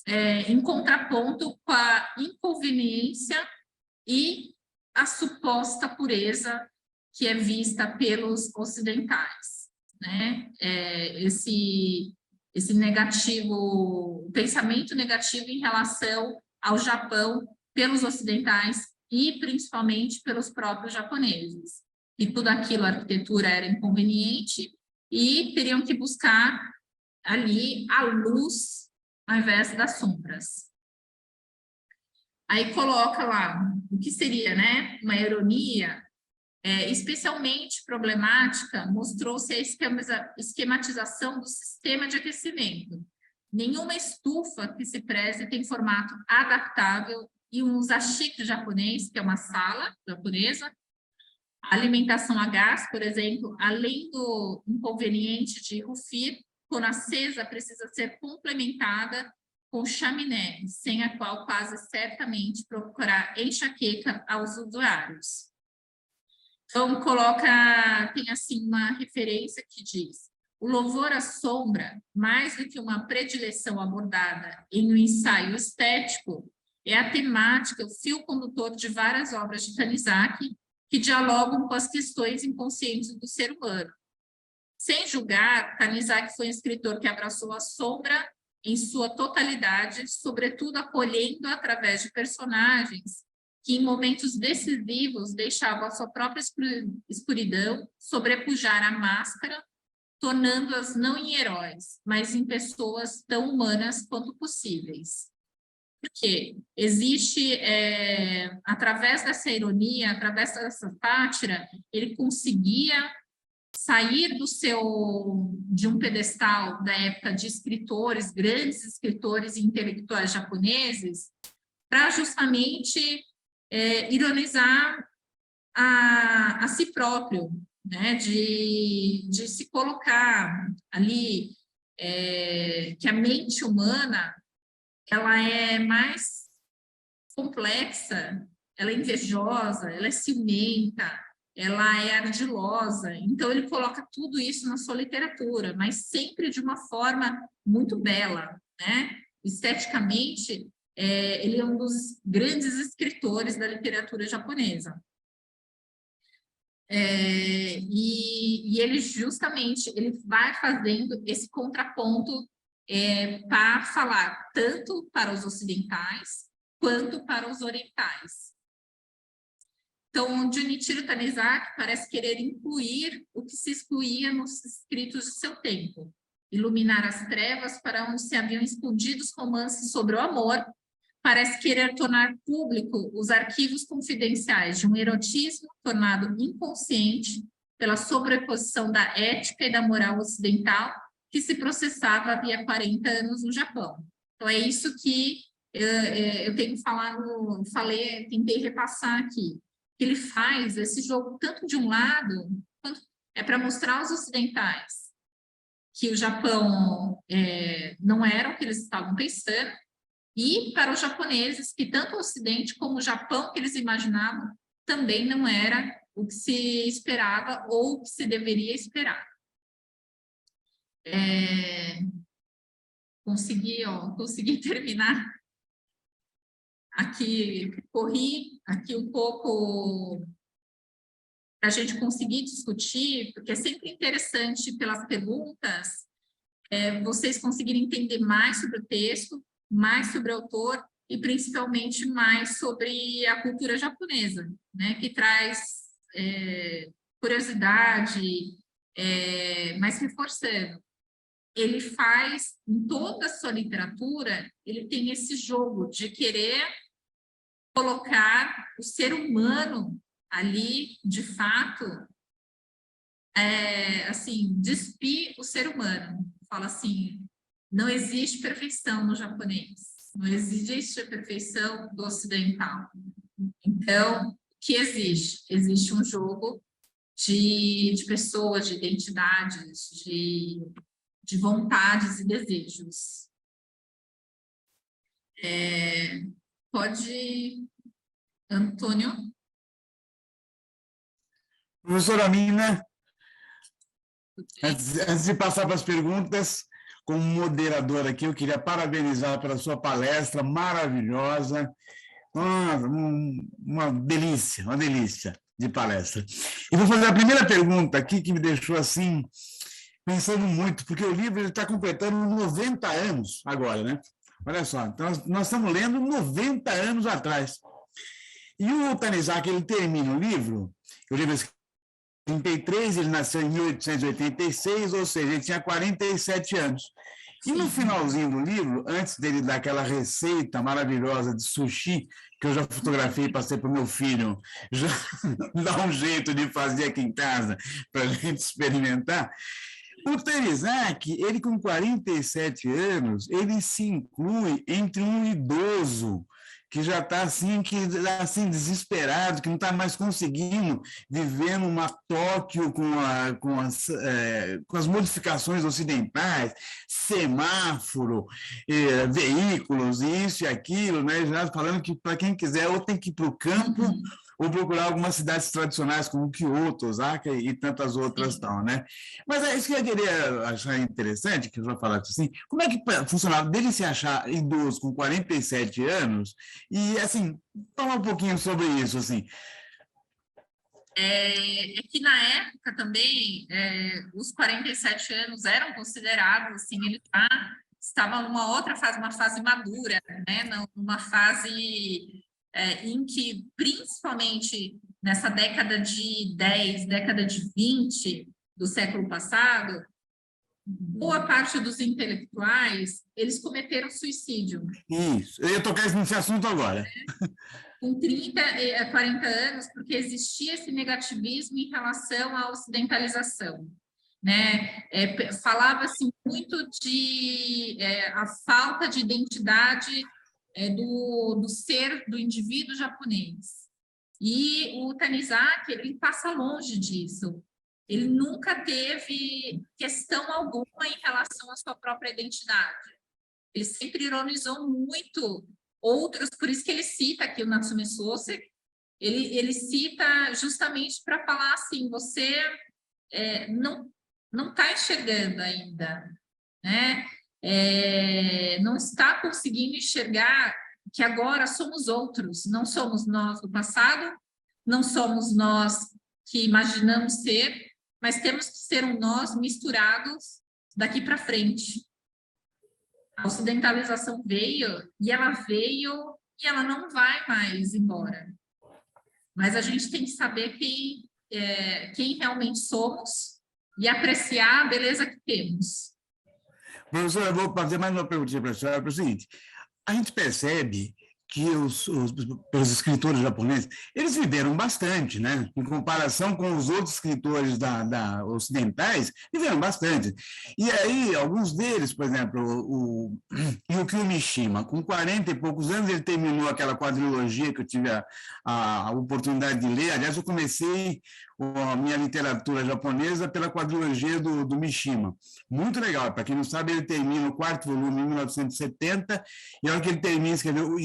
Em contraponto com a inconveniência e a suposta pureza que é vista pelos ocidentais, né? Esse negativo, o pensamento negativo em relação ao Japão pelos ocidentais e principalmente pelos próprios japoneses. E tudo aquilo, a arquitetura era inconveniente e teriam que buscar ali a luz ao invés das sombras. Aí coloca lá o que seria, né, uma ironia, especialmente problemática, mostrou-se a esquematização do sistema de aquecimento. Nenhuma estufa que se preze tem formato adaptável e um zashi japonês, que é uma sala japonesa. A alimentação a gás, por exemplo, além do inconveniente de rufir, quando acesa, precisa ser complementada com chaminé, sem a qual quase certamente provocará enxaqueca aos usuários. Então, tem assim uma referência que diz: o louvor à sombra, mais do que uma predileção abordada em um ensaio estético, é a temática, o fio condutor de várias obras de Tanizaki, que dialogam com as questões inconscientes do ser humano. Sem julgar, Tanizaki foi um escritor que abraçou a sombra em sua totalidade, sobretudo acolhendo através de personagens que, em momentos decisivos, deixavam a sua própria escuridão sobrepujar a máscara, tornando-as não em heróis, mas em pessoas tão humanas quanto possíveis. Porque existe, através dessa ironia, através dessa sátira, ele conseguia sair de um pedestal da época de escritores, grandes escritores e intelectuais japoneses, para justamente ironizar a si próprio, né? de se colocar ali, que a mente humana ela é mais complexa, ela é invejosa, ela é ciumenta, ela é ardilosa. Então, ele coloca tudo isso na sua literatura, mas sempre de uma forma muito bela, né? Esteticamente, ele é um dos grandes escritores da literatura japonesa. E ele justamente ele vai fazendo esse contraponto para falar tanto para os ocidentais quanto para os orientais. Então, Junichiro Tanizaki parece querer incluir o que se excluía nos escritos de seu tempo, iluminar as trevas para onde se haviam escondido os romances sobre o amor, parece querer tornar público os arquivos confidenciais de um erotismo tornado inconsciente pela sobreposição da ética e da moral ocidental que se processava havia 40 anos no Japão. Então, é isso que eu tenho falado, tentei repassar aqui. Ele faz esse jogo tanto de um lado, quanto para mostrar aos ocidentais que o Japão não era o que eles estavam pensando, e para os japoneses que tanto o Ocidente como o Japão que eles imaginavam também não era o que se esperava ou o que se deveria esperar. Consegui terminar aqui, corri aqui um pouco para a gente conseguir discutir, porque é sempre interessante pelas perguntas vocês conseguirem entender mais sobre o texto, mais sobre o autor e principalmente mais sobre a cultura japonesa, né, que traz curiosidade, mas reforçando. Ele faz, em toda a sua literatura, ele tem esse jogo de querer colocar o ser humano ali, de fato, assim, despir o ser humano. Fala assim, não existe perfeição no japonês, não existe a perfeição do ocidental. Então, o que existe? Existe um jogo de pessoas, de identidades, de vontades e desejos. Pode, Antônio? Professora Mina, antes de passar para as perguntas, como moderadora aqui, eu queria parabenizar pela sua palestra maravilhosa, uma delícia de palestra. E vou fazer a primeira pergunta aqui, que me deixou assim, pensando muito, porque o livro está completando 90 anos agora, né? Olha só, então nós estamos lendo 90 anos atrás. E o Tanizaki, ele termina o livro 33, ele nasceu em 1886, ou seja, ele tinha 47 anos. E no finalzinho do livro, antes dele dar aquela receita maravilhosa de sushi, que eu já fotografei e passei para o meu filho, já dá um jeito de fazer aqui em casa, para a gente experimentar, o Tanizaki, ele com 47 anos, ele se inclui entre um idoso que já está assim, desesperado, que não está mais conseguindo viver numa Tóquio com as modificações ocidentais, semáforo, veículos, isso e aquilo, né? Já falando que para quem quiser ou tem que ir para o campo ou procurar algumas cidades tradicionais como Kyoto, Osaka e tantas outras tal, né? Mas é isso que eu queria achar interessante, que eu já falar assim, como é que funcionava dele se achar idoso com 47 anos e, assim, falar um pouquinho sobre isso, assim. É que na época também, os 47 anos eram considerados, assim, ele já estava numa outra fase, uma fase madura, né? Numa fase em que, principalmente nessa década de 10, década de 20 do século passado, boa parte dos intelectuais, eles cometeram suicídio. Isso, eu ia tocar nesse assunto agora. Com 30 a 40 anos, porque existia esse negativismo em relação à ocidentalização. Né? Falava-se muito de a falta de identidade do ser, do indivíduo japonês. E o Tanizaki, ele passa longe disso. Ele nunca teve questão alguma em relação à sua própria identidade. Ele sempre ironizou muito outros, por isso que ele cita aqui o Natsume Soseki, ele cita justamente para falar assim, você não está enxergando ainda, né? Não está conseguindo enxergar que agora somos outros, não somos nós do passado, não somos nós que imaginamos ser, mas temos que ser um nós misturados daqui para frente. A ocidentalização veio e ela não vai mais embora. Mas a gente tem que saber quem realmente somos e apreciar a beleza que temos. Professora, eu vou fazer mais uma perguntinha para a senhora, para o seguinte, a gente percebe que os escritores japoneses, eles viveram bastante, né? Em comparação com os outros escritores ocidentais, viveram bastante. E aí, alguns deles, por exemplo, o Yukio Mishima, com 40 e poucos anos, ele terminou aquela quadrilogia que eu tive a oportunidade de ler. Aliás, eu comecei a minha literatura japonesa pela quadrilogia do Mishima. Muito legal. Para quem não sabe, ele termina o 4º volume em 1970, e a hora que ele termina, escreveu,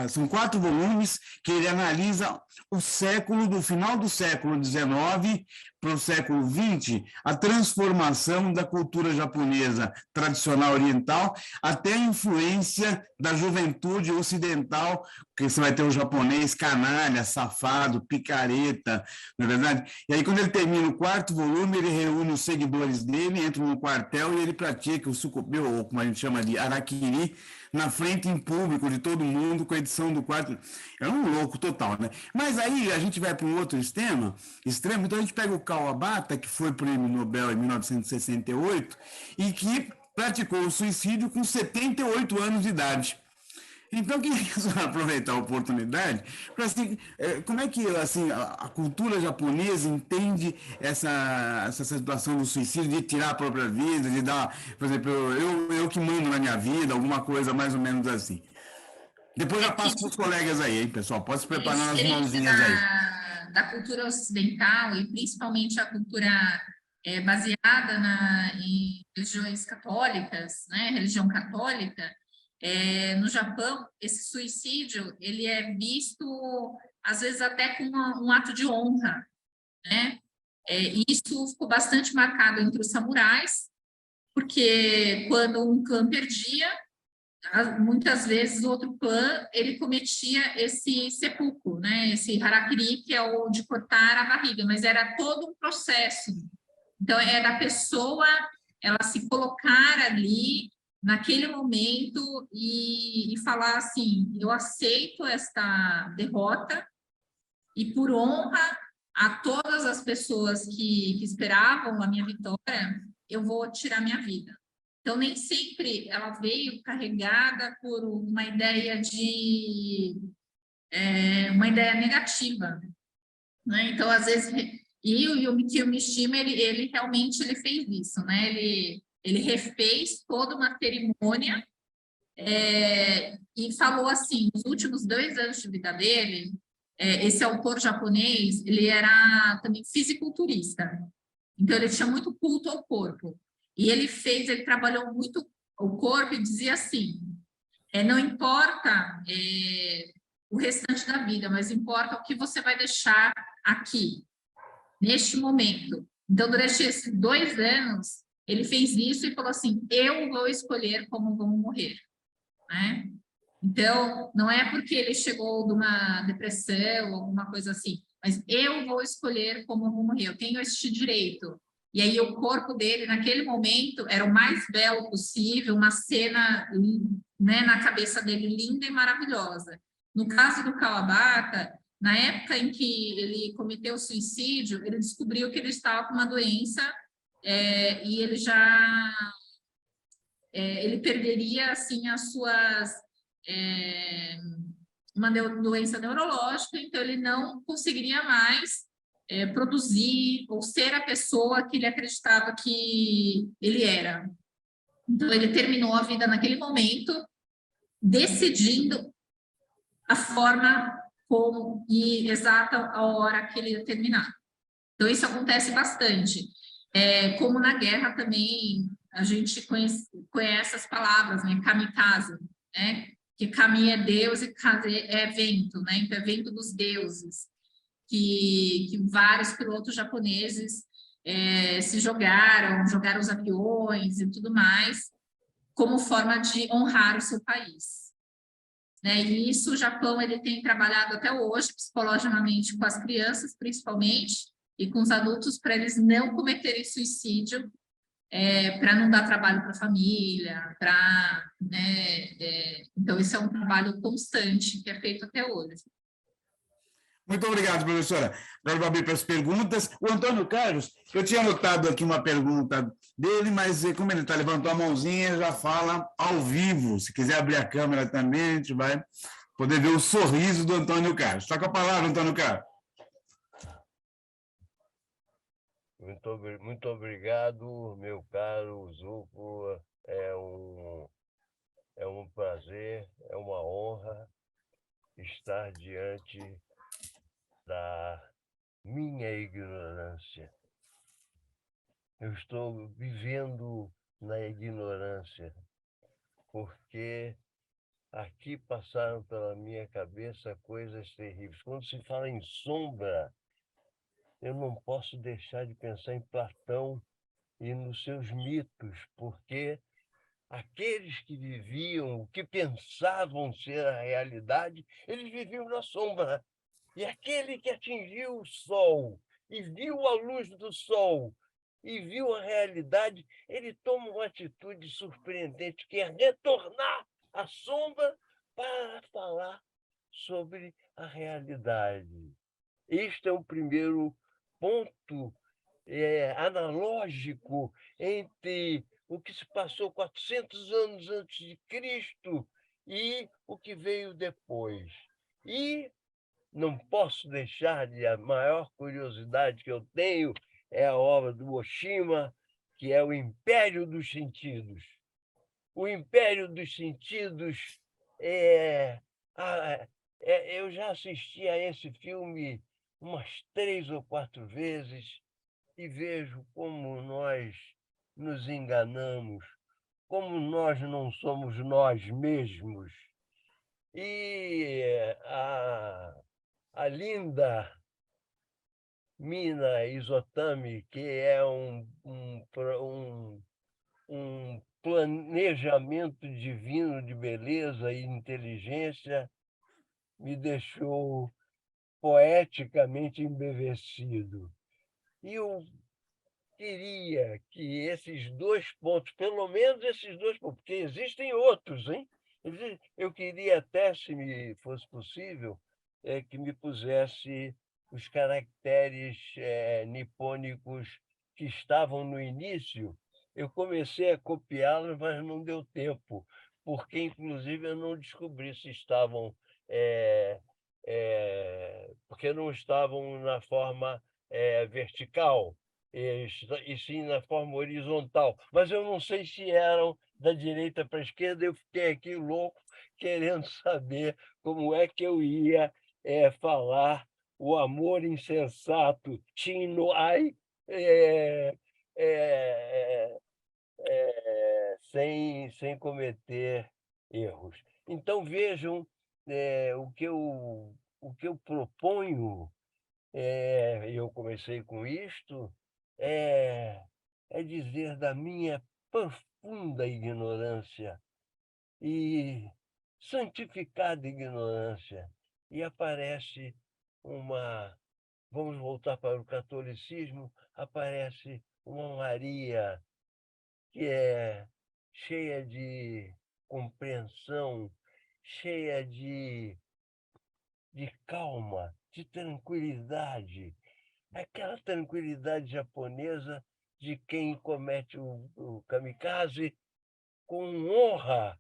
são 4 volumes que ele analisa o século, do final do século XIX para o século XX, a transformação da cultura japonesa tradicional oriental até a influência da juventude ocidental, porque você vai ter o japonês canalha, safado, picareta, não é verdade? E aí, quando ele termina o 4º volume, ele reúne os seguidores dele, entra no quartel e ele pratica o sucupê, ou como a gente chama de harakiri, na frente em público de todo mundo, com a edição do 4. É um louco total, né? Mas aí a gente vai para um outro extremo, então a gente pega o Kawabata, que foi prêmio Nobel em 1968, e que praticou o suicídio com 78 anos de idade. Então, eu queria aproveitar a oportunidade para, assim, como é que assim, a cultura japonesa entende essa situação do suicídio, de tirar a própria vida, de dar, por exemplo, eu que mando na minha vida, alguma coisa mais ou menos assim. Depois eu passo para os colegas aí, hein, pessoal? Pode se preparar nas mãozinhas aí. Da cultura ocidental, e principalmente a cultura baseada em religiões católicas, né, religião católica, no Japão, esse suicídio ele é visto, às vezes, até como um ato de honra, né? Isso ficou bastante marcado entre os samurais, porque quando um clã perdia, muitas vezes o outro clã ele cometia esse seppuku, né? Esse harakiri, que é o de cortar a barriga, mas era todo um processo. Então, era a pessoa ela se colocar ali naquele momento e falar assim, eu aceito esta derrota e por honra a todas as pessoas que esperavam a minha vitória, eu vou tirar minha vida. Então, nem sempre ela veio carregada por uma ideia uma ideia negativa, né? Então, às vezes, e o Mikio Mishima, ele realmente ele fez isso, né? Ele refez toda uma cerimônia e falou assim, nos últimos 2 anos de vida dele, esse autor japonês, ele era também fisiculturista, então ele tinha muito culto ao corpo, e ele trabalhou muito o corpo e dizia assim, não importa o restante da vida, mas importa o que você vai deixar aqui, neste momento. Então, durante esses 2 anos, ele fez isso e falou assim, eu vou escolher como vamos morrer, né? Então, não é porque ele chegou de uma depressão, alguma coisa assim, mas eu vou escolher como eu vou morrer, eu tenho este direito. E aí o corpo dele, naquele momento, era o mais belo possível, uma cena, né, na cabeça dele linda e maravilhosa. No caso do Kawabata, na época em que ele cometeu suicídio, ele descobriu que ele estava com uma doença e ele já... ele perderia, assim, as suas... uma doença neurológica, então ele não conseguiria mais produzir ou ser a pessoa que ele acreditava que ele era. Então, ele terminou a vida naquele momento, decidindo a forma como e exata a hora que ele ia terminar. Então, isso acontece bastante. Como na guerra também, a gente conhece as palavras, né? Kamikaze, né? Que kami é Deus e kaze é vento, né? Então, é vento dos deuses, que vários pilotos japoneses se jogaram os aviões e tudo mais, como forma de honrar o seu país. Né? E isso o Japão ele tem trabalhado até hoje, psicologicamente, com as crianças, principalmente, e com os adultos, para eles não cometerem suicídio, para não dar trabalho para a família, então, isso é um trabalho constante que é feito até hoje. Muito obrigado, professora. Agora vou abrir para as perguntas. O Antônio Carlos, eu tinha anotado aqui uma pergunta dele, mas como ele levantou a mãozinha, já fala ao vivo. Se quiser abrir a câmera também, a gente vai poder ver o sorriso do Antônio Carlos. Está com a palavra, Antônio Carlos. Muito obrigado, meu caro Zuco. É um prazer, é uma honra estar diante da minha ignorância. Eu estou vivendo na ignorância, porque aqui passaram pela minha cabeça coisas terríveis. Quando se fala em sombra, eu não posso deixar de pensar em Platão e nos seus mitos, porque aqueles que viviam, o que pensavam ser a realidade, eles viviam na sombra. E aquele que atingiu o sol e viu a luz do sol e viu a realidade, ele toma uma atitude surpreendente, que é retornar à sombra para falar sobre a realidade. Este é o primeiro ponto analógico entre o que se passou 400 anos antes de Cristo e o que veio depois. E não posso deixar de... A maior curiosidade que eu tenho é a obra do Oshima, que é o Império dos Sentidos. O Império dos Sentidos eu já assisti a esse filme umas 3 ou 4 vezes e vejo como nós nos enganamos, como nós não somos nós mesmos. E a linda Mina Izotami, que é um planejamento divino de beleza e inteligência, me deixou poeticamente embevecido. E queria que esses 2 pontos, pelo menos esses 2 pontos, porque existem outros, hein? Eu queria até, se me fosse possível, que me pusesse os caracteres nipônicos que estavam no início. Eu comecei a copiá-los, mas não deu tempo, porque, inclusive, eu não descobri se estavam... porque não estavam na forma vertical, e sim na forma horizontal. Mas eu não sei se eram da direita para a esquerda, eu fiquei aqui louco, querendo saber como é que eu ia falar o amor insensato, Tino Ai, sem cometer erros. Então, vejam, o que eu proponho, eu comecei com isto, é dizer da minha profunda ignorância e santificada ignorância. E aparece vamos voltar para o catolicismo, aparece uma Maria que é cheia de compreensão, cheia de calma, de tranquilidade, aquela tranquilidade japonesa de quem comete o kamikaze com honra.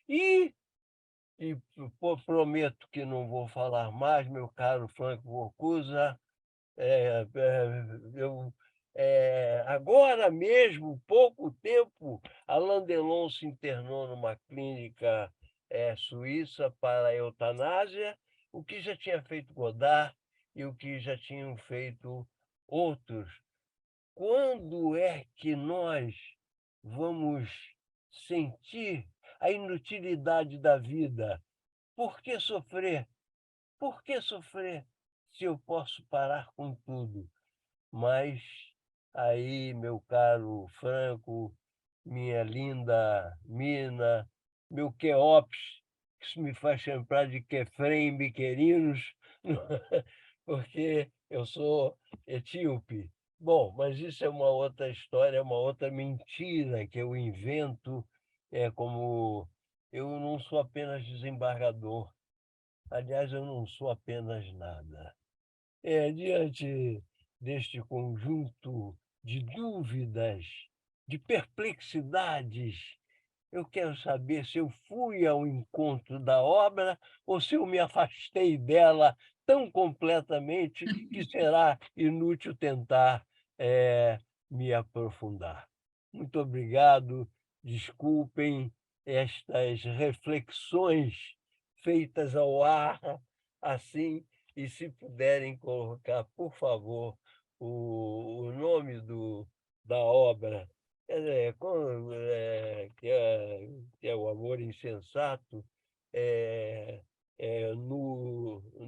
E prometo que não vou falar mais, meu caro Franco Workusa. Agora mesmo, pouco tempo, Alain Delon se internou numa clínica suíça para a eutanásia, o que já tinha feito Godard e o que já tinham feito outros. Quando é que nós vamos sentir a inutilidade da vida? Por que sofrer? Por que sofrer se eu posso parar com tudo? Mas aí, meu caro Franco, minha linda Mina, meu Queops, que isso me faz lembrar de Quefrem Biquerinos, porque eu sou etíope. Bom, mas isso é uma outra história, é uma outra mentira que eu invento, como eu não sou apenas desembargador. Aliás, eu não sou apenas nada. Diante deste conjunto de dúvidas, de perplexidades, eu quero saber se eu fui ao encontro da obra ou se eu me afastei dela tão completamente que será inútil tentar me aprofundar. Muito obrigado, desculpem estas reflexões feitas ao ar, assim, e se puderem colocar, por favor, o nome da obra, que é o amor insensato,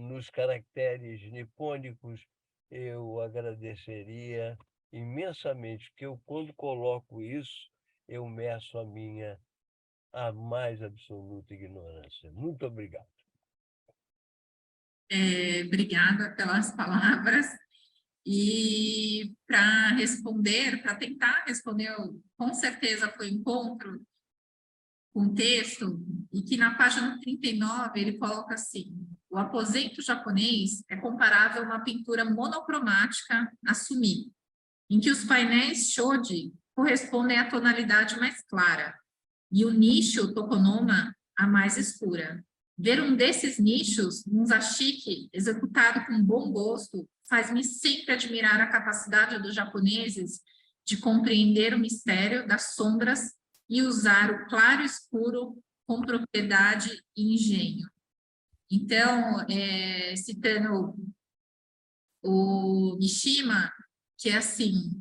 nos caracteres nipônicos, eu agradeceria imensamente, porque eu, quando coloco isso, eu meço a mais absoluta ignorância. Muito obrigado. Obrigada pelas palavras. E para tentar responder, com certeza foi um encontro com o texto, e que na página 39 ele coloca assim: o aposento japonês é comparável a uma pintura monocromática a sumi, em que os painéis shoji correspondem à tonalidade mais clara e o nicho tokonoma a mais escura. Ver um desses nichos, um zashiki, executado com bom gosto, faz-me sempre admirar a capacidade dos japoneses de compreender o mistério das sombras e usar o claro e escuro com propriedade e engenho. Então, citando o Mishima, que é assim,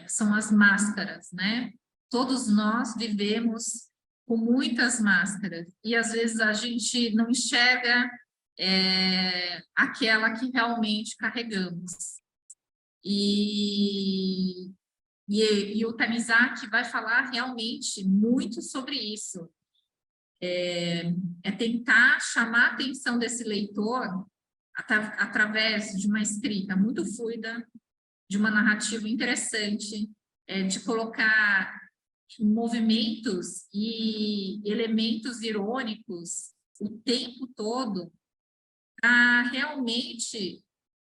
são as máscaras, né? Todos nós vivemos com muitas máscaras, e às vezes a gente não enxerga aquela que realmente carregamos. E o Tanizaki vai falar realmente muito sobre isso. Tentar chamar a atenção desse leitor através de uma escrita muito fluida, de uma narrativa interessante, de colocar movimentos e elementos irônicos o tempo todo para realmente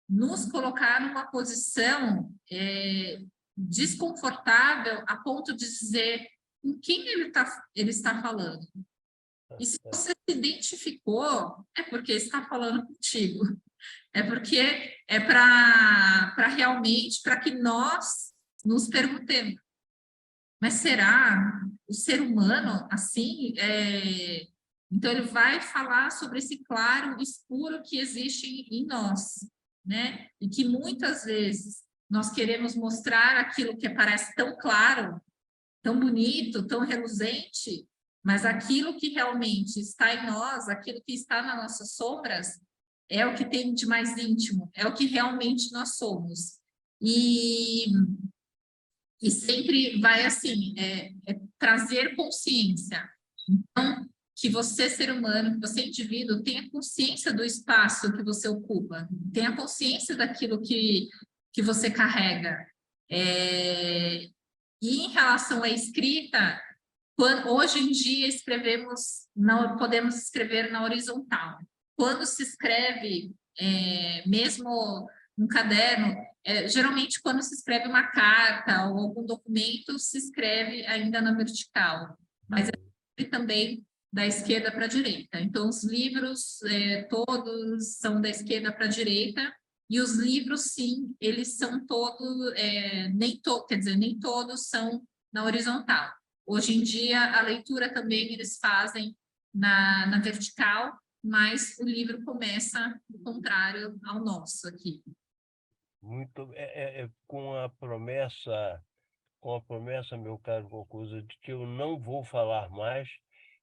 nos colocar numa posição desconfortável a ponto de dizer com quem ele está falando. E se você se identificou, é porque está falando contigo. É porque é para realmente, para que nós nos perguntemos, mas será o ser humano assim? Então, ele vai falar sobre esse claro escuro que existe em nós, né? E que muitas vezes nós queremos mostrar aquilo que parece tão claro, tão bonito, tão reluzente, mas aquilo que realmente está em nós, aquilo que está nas nossas sombras, é o que tem de mais íntimo, é o que realmente nós somos. E sempre vai assim, trazer consciência. Então, que você, ser humano, que você, indivíduo, tenha consciência do espaço que você ocupa, tenha consciência daquilo que você carrega. E em relação à escrita, hoje em dia podemos escrever na horizontal. Quando se escreve, mesmo um caderno, geralmente quando se escreve uma carta ou algum documento, se escreve ainda na vertical, mas também da esquerda para a direita. Então, os livros todos são da esquerda para a direita, e os livros, sim, eles são todos, nem todos são na horizontal. Hoje em dia, a leitura também eles fazem na vertical, mas o livro começa do contrário ao nosso aqui. Muito, com a promessa, meu caro Concusa, de que eu não vou falar mais,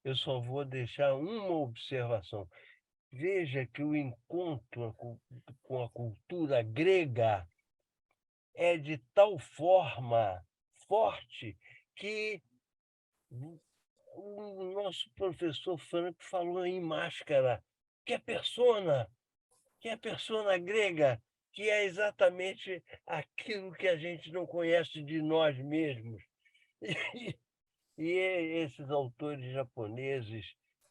eu só vou deixar uma observação. Veja que o encontro com a cultura grega é de tal forma forte que o nosso professor Franco falou em máscara, que é persona grega, que é exatamente aquilo que a gente não conhece de nós mesmos. E esses autores japoneses,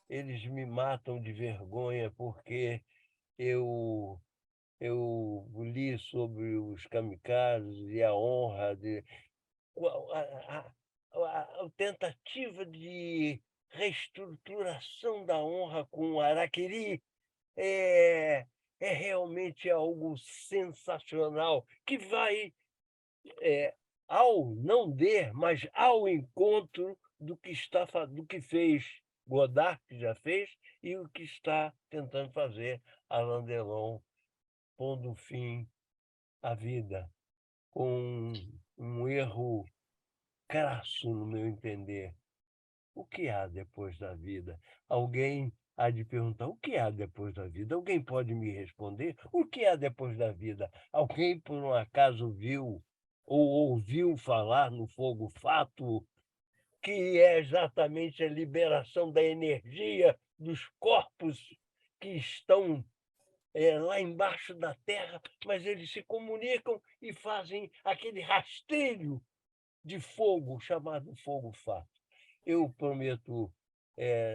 eles me matam de vergonha, porque eu li sobre os kamikazes e a honra, a tentativa de reestruturação da honra com o harakiri é realmente algo sensacional, que vai ao mas ao encontro do que fez Godard, que já fez, e o que está tentando fazer Alain Delon, pondo fim à vida, com um erro crasso, no meu entender. O que há depois da vida? Alguém há de perguntar, o que há depois da vida? Alguém pode me responder? O que há depois da vida? Alguém, por um acaso, viu ou ouviu falar no fogo fato, que é exatamente a liberação da energia dos corpos que estão lá embaixo da terra, mas eles se comunicam e fazem aquele rastreio de fogo chamado fogo fato. Eu prometo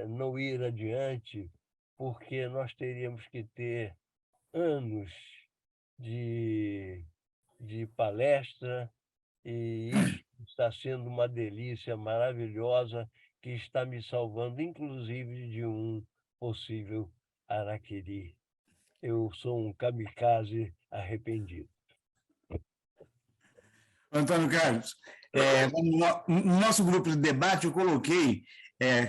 não ir adiante, porque nós teríamos que ter anos de palestra, e isso está sendo uma delícia maravilhosa, que está me salvando, inclusive, de um possível harakiri. Eu sou um kamikaze arrependido. Antônio Carlos, no nosso grupo de debate eu coloquei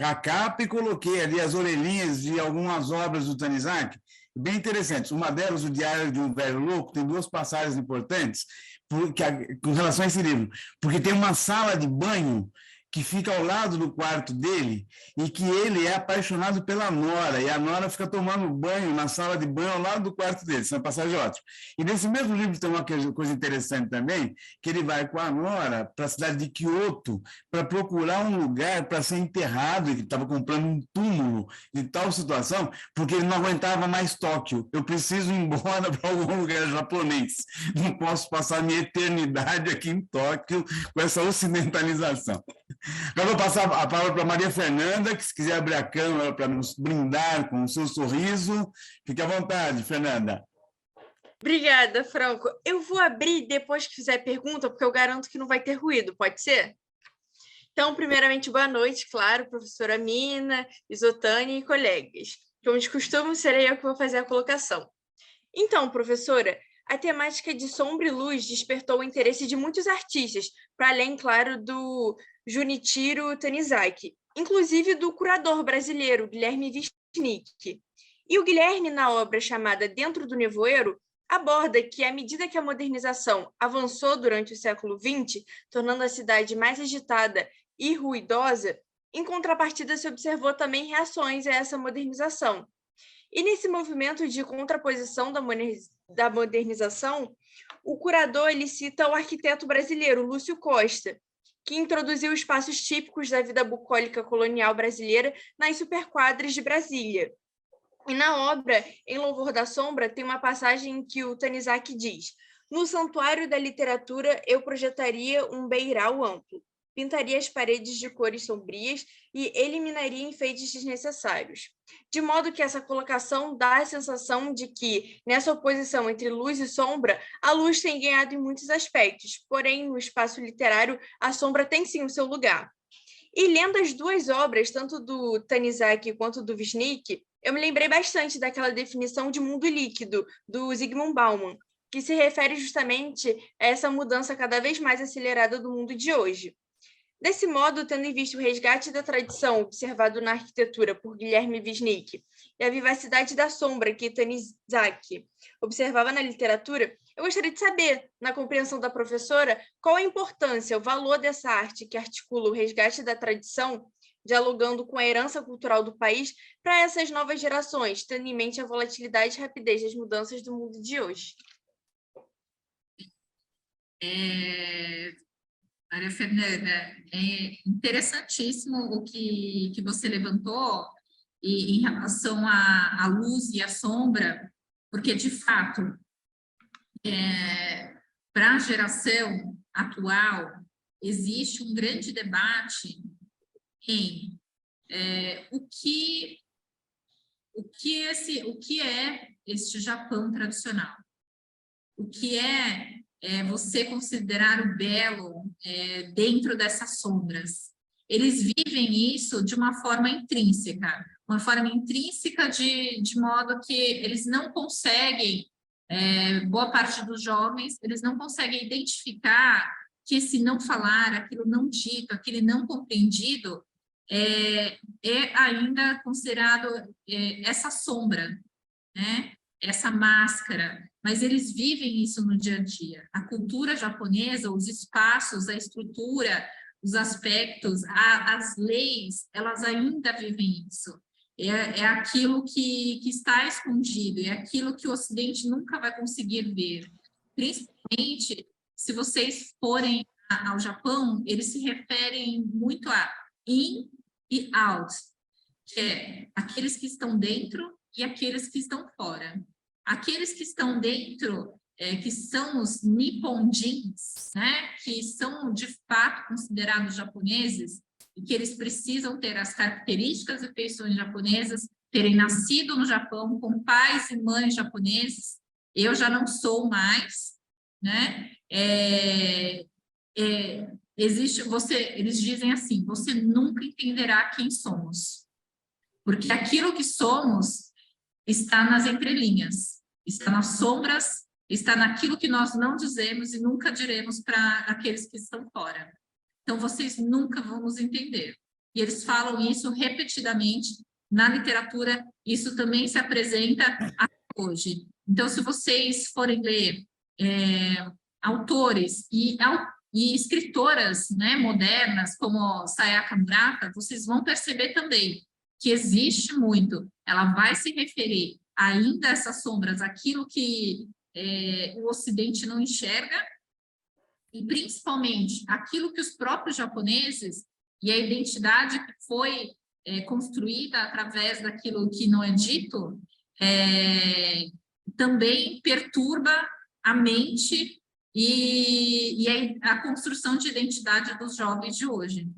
a capa e coloquei ali as orelhinhas de algumas obras do Tanizaki, bem interessantes. Uma delas, O Diário de um Velho Louco, tem duas passagens importantes com relação a esse livro, porque tem uma sala de banho que fica ao lado do quarto dele e que ele é apaixonado pela Nora, e a Nora fica tomando banho na sala de banho ao lado do quarto dele, isso é uma passagem ótima. E nesse mesmo livro tem uma coisa interessante também, que ele vai com a Nora para a cidade de Kyoto para procurar um lugar para ser enterrado, ele estava comprando um túmulo de tal situação, porque ele não aguentava mais Tóquio. Eu preciso ir embora para algum lugar japonês, não posso passar minha eternidade aqui em Tóquio com essa ocidentalização. Agora vou passar a palavra para Maria Fernanda, que se quiser abrir a câmera para nos brindar com o seu sorriso, fique à vontade, Fernanda. Obrigada, Franco. Eu vou abrir depois que fizer pergunta, porque eu garanto que não vai ter ruído, pode ser? Então, primeiramente, boa noite, claro, professora Mina, Isotani e colegas. Como de costume, serei eu que vou fazer a colocação. Então, professora, a temática de sombra e luz despertou o interesse de muitos artistas, para além, claro, do Junichiro Tanizaki, inclusive do curador brasileiro Guilherme Wisnik. E o Guilherme, na obra chamada Dentro do Nevoeiro, aborda que, à medida que a modernização avançou durante o século XX, tornando a cidade mais agitada e ruidosa, em contrapartida se observou também reações a essa modernização. E nesse movimento de contraposição da modernização, o curador ele cita o arquiteto brasileiro Lúcio Costa, que introduziu espaços típicos da vida bucólica colonial brasileira nas superquadras de Brasília. E na obra, Em Louvor da Sombra, tem uma passagem em que o Tanizaki diz: no santuário da literatura, eu projetaria um beiral amplo, pintaria as paredes de cores sombrias e eliminaria enfeites desnecessários. De modo que essa colocação dá a sensação de que, nessa oposição entre luz e sombra, a luz tem ganhado em muitos aspectos, porém, no espaço literário, a sombra tem sim o seu lugar. E lendo as duas obras, tanto do Tanizaki quanto do Wisnik, eu me lembrei bastante daquela definição de mundo líquido, do Zygmunt Bauman, que se refere justamente a essa mudança cada vez mais acelerada do mundo de hoje. Desse modo, tendo em vista o resgate da tradição observado na arquitetura por Guilherme Wisnik e a vivacidade da sombra que Tanizaki observava na literatura, eu gostaria de saber, na compreensão da professora, qual a importância, o valor dessa arte que articula o resgate da tradição, dialogando com a herança cultural do país, para essas novas gerações, tendo em mente a volatilidade e rapidez das mudanças do mundo de hoje. Maria Fernanda, é interessantíssimo o que você levantou em relação à luz e à sombra, porque, de fato, para a geração atual, existe um grande debate em o que é este Japão tradicional, o que é você considerar o belo dentro dessas sombras. Eles vivem isso de uma forma intrínseca de modo que eles não conseguem, boa parte dos jovens, eles não conseguem identificar que esse não falar, aquilo não dito, aquele não compreendido, é ainda considerado essa sombra, né? Essa máscara, mas eles vivem isso no dia a dia. A cultura japonesa, os espaços, a estrutura, os aspectos, as leis, elas ainda vivem isso. É aquilo que está escondido, é aquilo que o Ocidente nunca vai conseguir ver. Principalmente, se vocês forem ao Japão, eles se referem muito a in e out, que é aqueles que estão dentro e aqueles que estão fora. Aqueles que estão dentro, que são os nipponjins, né, que são de fato considerados japoneses e que eles precisam ter as características e feições japonesas, terem nascido no Japão com pais e mães japoneses. Eu já não sou mais, né? Eles dizem assim: você nunca entenderá quem somos, porque aquilo que somos está nas entrelinhas, está nas sombras, está naquilo que nós não dizemos e nunca diremos para aqueles que estão fora. Então, vocês nunca vão nos entender. E eles falam isso repetidamente na literatura, isso também se apresenta hoje. Então, se vocês forem ler autores, e E escritoras, né, modernas, como Sayaka Murata, vocês vão perceber também que existe muito. Ela vai se referir ainda a essas sombras, aquilo que o Ocidente não enxerga, e principalmente aquilo que os próprios japoneses e a identidade que foi construída através daquilo que não é dito, também perturba a mente e a construção de identidade dos jovens de hoje.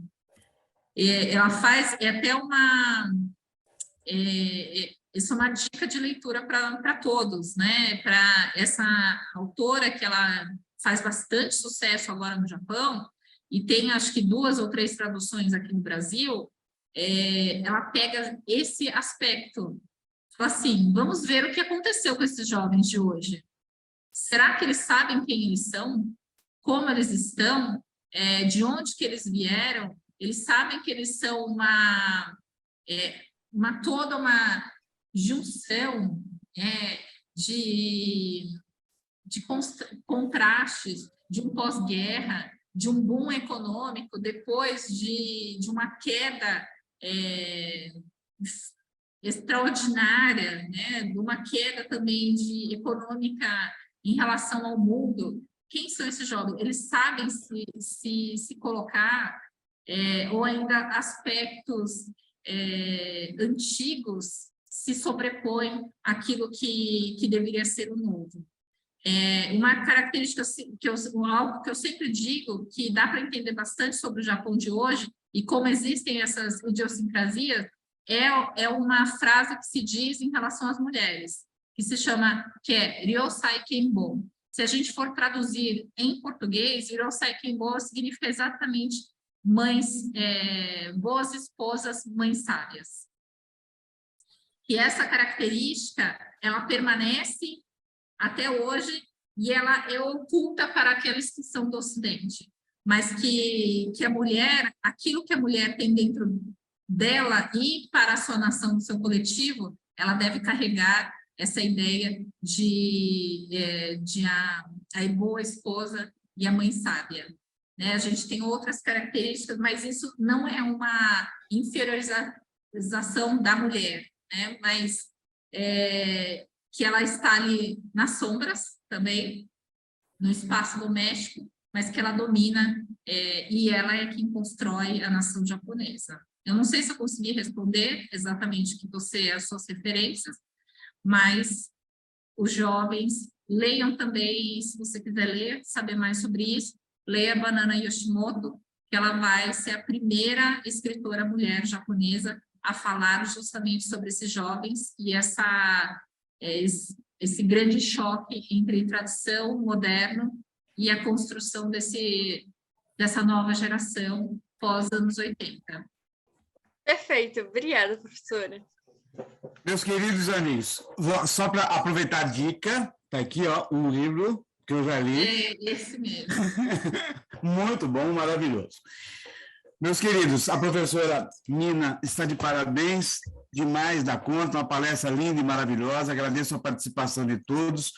Ela faz até isso é uma dica de leitura para todos, né? Para essa autora, que ela faz bastante sucesso agora no Japão, e tem acho que 2 ou 3 traduções aqui no Brasil, ela pega esse aspecto, fala assim, vamos ver o que aconteceu com esses jovens de hoje. Será que eles sabem quem eles são? Como eles estão? De onde que eles vieram? Eles sabem que eles são toda uma junção de contrastes, de um pós-guerra, de um boom econômico, depois de uma queda extraordinária, né? De uma queda também econômica em relação ao mundo. Quem são esses jovens? Eles sabem se colocar, ou ainda aspectos antigos se sobrepõem àquilo que deveria ser o novo. Uma característica, algo que eu sempre digo, que dá para entender bastante sobre o Japão de hoje e como existem essas idiosincrasias, é uma frase que se diz em relação às mulheres, que se chama, que é Ryosai Kenbo. Se a gente for traduzir em português, Ryosai Kenbo significa exatamente mães, boas esposas, mães sábias. E essa característica, ela permanece até hoje e ela é oculta para aqueles que são do Ocidente, mas que a mulher, aquilo que a mulher tem dentro dela e para a sua nação, do seu coletivo, ela deve carregar essa ideia de a boa esposa e a mãe sábia. Né? A gente tem outras características, mas isso não é uma inferiorização da mulher, né? Mas que ela está ali nas sombras também, no espaço doméstico, mas que ela domina e ela é quem constrói a nação japonesa. Eu não sei se eu consegui responder exatamente as suas referências, mas os jovens leiam também, se você quiser ler, saber mais sobre isso, leia Banana Yoshimoto, que ela vai ser a primeira escritora mulher japonesa a falar justamente sobre esses jovens e esse grande choque entre tradição, moderno e a construção dessa nova geração pós anos 80. Perfeito, obrigada, professora. Meus queridos amigos, só para aproveitar a dica, está aqui um livro que eu já li. É esse mesmo. Muito bom, maravilhoso. Meus queridos, a professora Nina está de parabéns, demais da conta, uma palestra linda e maravilhosa, agradeço a participação de todos,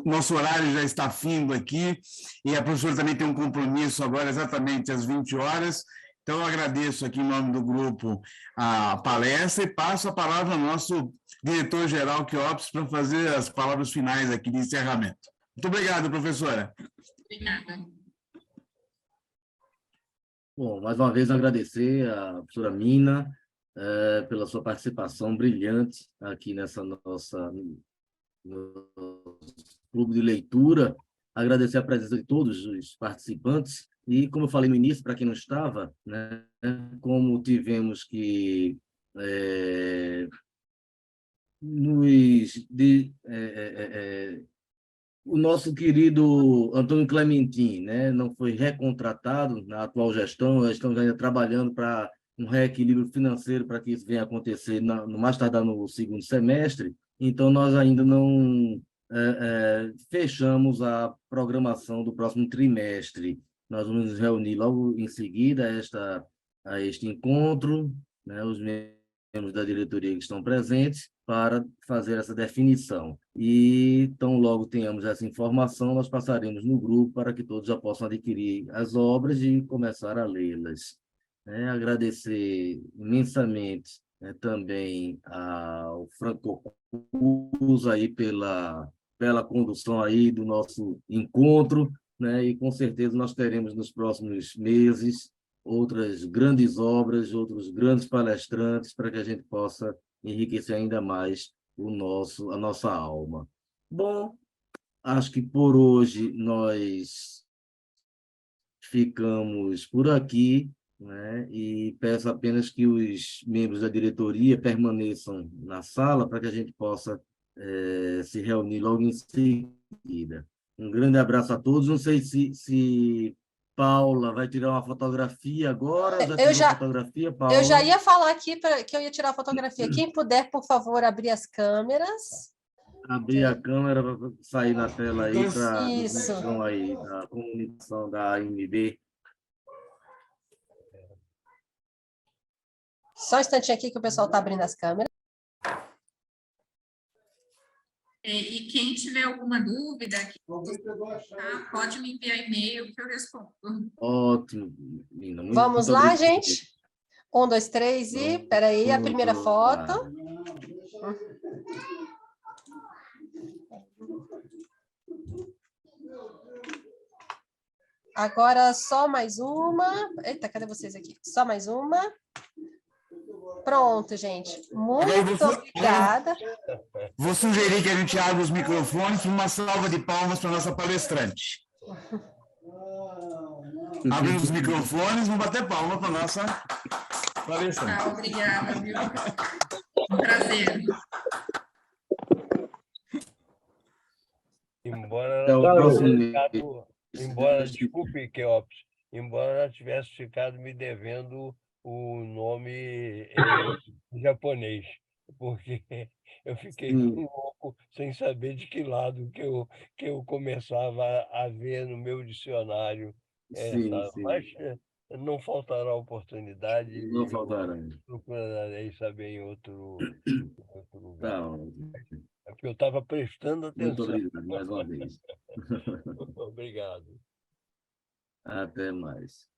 nosso horário já está findo aqui, e a professora também tem um compromisso agora exatamente às 20 horas, então eu agradeço aqui em nome do grupo a palestra e passo a palavra ao nosso diretor-geral Queops para fazer as palavras finais aqui de encerramento. Muito obrigado, professora. Obrigada. Bom, mais uma vez agradecer à professora Mina pela sua participação brilhante aqui nessa no clube de leitura, agradecer a presença de todos os participantes e, como eu falei no início, para quem não estava, né, como tivemos que o nosso querido Antônio Clementin, né, não foi recontratado na atual gestão, nós estamos ainda trabalhando para um reequilíbrio financeiro para que isso venha a acontecer no mais tardar no segundo semestre, então nós ainda não fechamos a programação do próximo trimestre. Nós vamos nos reunir logo em seguida a este encontro, né, os membros da diretoria que estão presentes, para fazer essa definição. E tão logo tenhamos essa informação, nós passaremos no grupo para que todos já possam adquirir as obras e começar a lê-las. Agradecer imensamente, também ao Franco Cruz aí pela condução aí do nosso encontro, e com certeza nós teremos nos próximos meses outras grandes obras, outros grandes palestrantes para que a gente possa enriquecer ainda mais a nossa alma. Bom, acho que por hoje nós ficamos por aqui, e peço apenas que os membros da diretoria permaneçam na sala para que a gente possa se reunir logo em seguida. Um grande abraço a todos. Não sei se Paula vai tirar uma fotografia agora. Fotografia, Paula? Eu já ia falar aqui que eu ia tirar a fotografia. Quem puder, por favor, abrir as câmeras. Abrir a câmera para sair na tela aí para a Isso. divulgação aí da comunicação da AMB. Só um instantinho aqui que o pessoal está abrindo as câmeras. E quem tiver alguma dúvida, pode me enviar e-mail que eu respondo. Ótimo, Lina. Vamos lá, gente? 1, 2, 3 e... Espera aí, a primeira foto. Agora, só mais uma. Eita, cadê vocês aqui? Só mais uma. Pronto, gente. Muito obrigada. Vou sugerir que a gente abra os microfones para uma salva de palmas para a nossa palestrante. Abrimos os microfones, vamos bater palma para a nossa palestrante. Obrigada, viu? Um prazer. Desculpe, Queops, embora ela tivesse ficado me devendo o nome em japonês, porque eu fiquei um pouco sem saber de que lado que eu começava a ver no meu dicionário. Sim. Mas não faltará oportunidade. Não faltará. Procurarei saber em outro lugar. Tá. É porque eu estava prestando atenção. Muito obrigado, mais uma vez. Obrigado. Até mais.